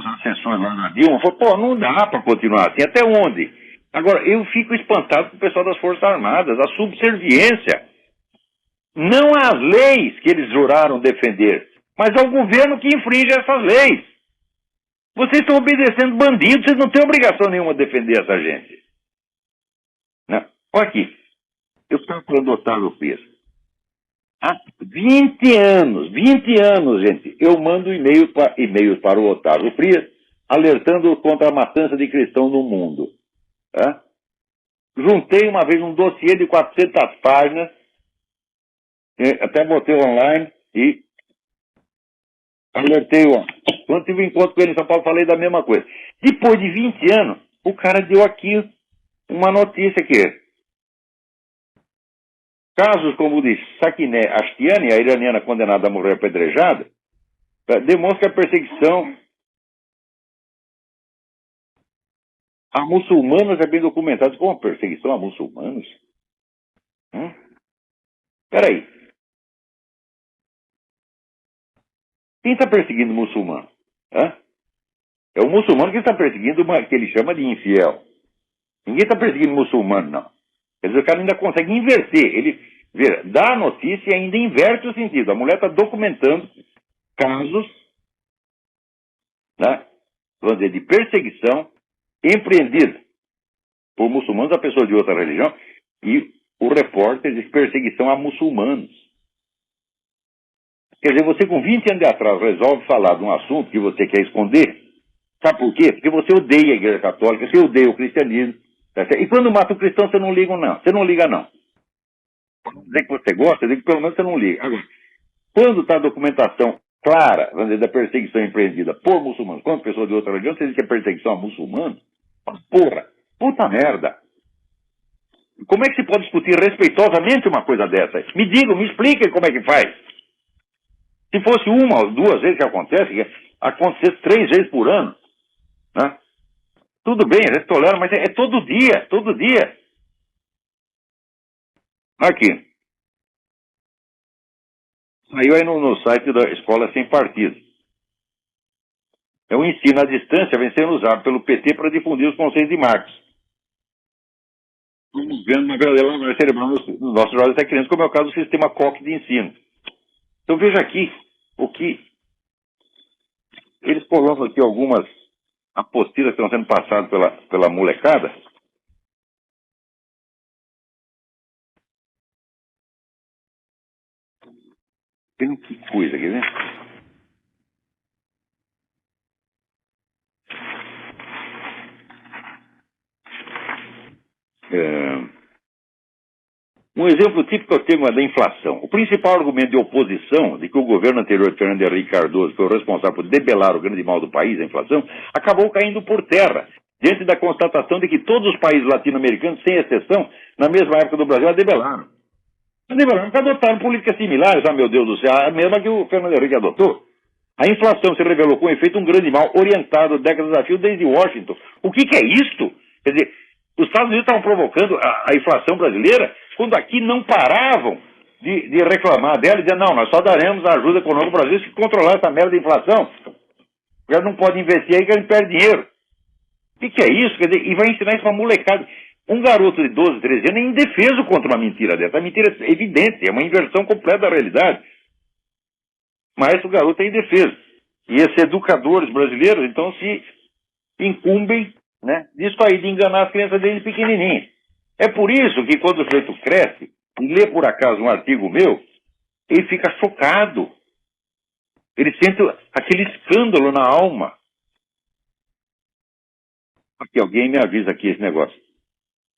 assessores lá na Dilma. Falou, pô, não dá para continuar assim, até onde? Agora, eu fico espantado com o pessoal das Forças Armadas, a subserviência. Não às leis que eles juraram defender, mas ao governo que infringe essas leis. Vocês estão obedecendo bandidos, vocês não têm obrigação nenhuma de defender essa gente. Não. Olha aqui, eu estava falando do Otávio Frias. Há 20 anos, gente, eu mando e-mails para o Otávio Frias, alertando contra a matança de cristãos no mundo. Tá? Juntei uma vez um dossiê de 400 páginas, até botei online e alertei. Quando tive um encontro com ele em São Paulo, falei da mesma coisa. Depois de 20 anos, o cara deu aqui uma notícia que casos como o de Sakineh Ashtiani, a iraniana condenada a morrer apedrejada, demonstra que a perseguição a muçulmanos é bem documentada. Como a perseguição a muçulmanos? Peraí. Quem está perseguindo o muçulmano? É o muçulmano que está perseguindo que ele chama de infiel. Ninguém está perseguindo o muçulmano, não. Quer dizer, o cara ainda consegue inverter. Ele dá a notícia e ainda inverte o sentido. A mulher está documentando casos, né, vamos dizer, de perseguição empreendida por muçulmanos a pessoas de outra religião, e o repórter diz perseguição a muçulmanos. Quer dizer, você com 20 anos de atraso resolve falar de um assunto que você quer esconder. Sabe por quê? Porque você odeia a Igreja Católica, você odeia o cristianismo. E quando mata o cristão, você não liga, não. Você não liga, não. Não dizer que você gosta, dizer que pelo menos você não liga. Agora, quando está a documentação clara, vamos dizer, da perseguição empreendida por muçulmanos contra pessoas de outra religião, você diz que é perseguição a muçulmanos? Porra, puta merda. Como é que se pode discutir respeitosamente uma coisa dessa? Me digam, me expliquem como é que faz. Se fosse uma ou duas vezes que acontece, que acontecesse 3 vezes por ano, né? Tudo bem, a gente tolera, mas é todo dia, todo dia. Aqui. Saiu aí no site da Escola Sem Partido. É um ensino à distância vem sendo usado pelo PT para difundir os conceitos de Marx. Estamos vendo uma verdadeira lavagem cerebral nos nossos jovens até crianças, como é o caso do sistema Koch de ensino. Então veja aqui o que eles colocam aqui algumas apostilas que estão sendo passadas pela molecada. Tem que coisa aqui, né? Um exemplo típico é o tema da inflação. O principal argumento de oposição de que o governo anterior de Fernando Henrique Cardoso foi o responsável por debelar o grande mal do país, a inflação, acabou caindo por terra, diante da constatação de que todos os países latino-americanos, sem exceção, na mesma época do Brasil, a debelaram. Debelaram porque adotaram políticas similares, meu Deus do céu, a mesma que o Fernando Henrique adotou. A inflação se revelou com efeito um grande mal orientado décadas a fio desde Washington. O que é isto? Quer dizer, os Estados Unidos estavam provocando a inflação brasileira quando aqui não paravam de reclamar dela e dizer, não, nós só daremos a ajuda econômica ao Brasil se controlar essa merda de inflação. Porque não pode investir aí que a gente perde dinheiro. O que é isso? Quer dizer, e vai ensinar isso para molecada. Um garoto de 12, 13 anos é indefeso contra uma mentira dessa. A mentira é evidente, é uma inversão completa da realidade. Mas o garoto é indefeso. E esses educadores brasileiros, então, se incumbem, né, disso aí, de enganar as crianças desde pequenininhas. É por isso que quando o sujeito cresce e lê por acaso um artigo meu, ele fica chocado. Ele sente aquele escândalo na alma. Aqui, alguém me avisa aqui esse negócio.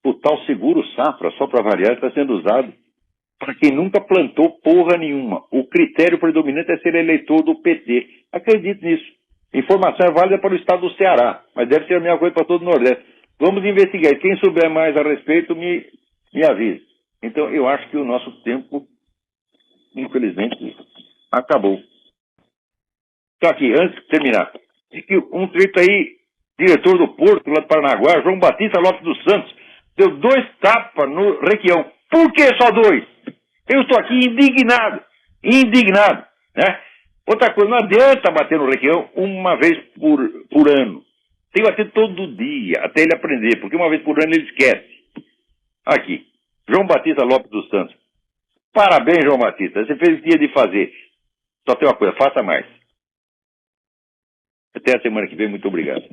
O tal seguro safra, só para variar, está sendo usado para quem nunca plantou porra nenhuma. O critério predominante é ser eleitor do PT. Acredite nisso. Informação é válida para o estado do Ceará, mas deve ser a mesma coisa para todo o Nordeste. Vamos investigar. Quem souber mais a respeito, me avise. Então, eu acho que o nosso tempo, infelizmente, acabou. Então, aqui, antes de terminar, diz que um trecho aí, diretor do Porto, lá de Paranaguá, João Batista Lopes dos Santos, deu 2 tapas no Requião. Por que só 2? Eu estou aqui indignado, né? Outra coisa, não adianta bater no Requião uma vez por ano. Tem que bater todo dia, até ele aprender, porque uma vez por ano ele esquece. Aqui, João Batista Lopes dos Santos. Parabéns, João Batista, você fez o que tinha de fazer. Só tem uma coisa, faça mais. Até a semana que vem, muito obrigado.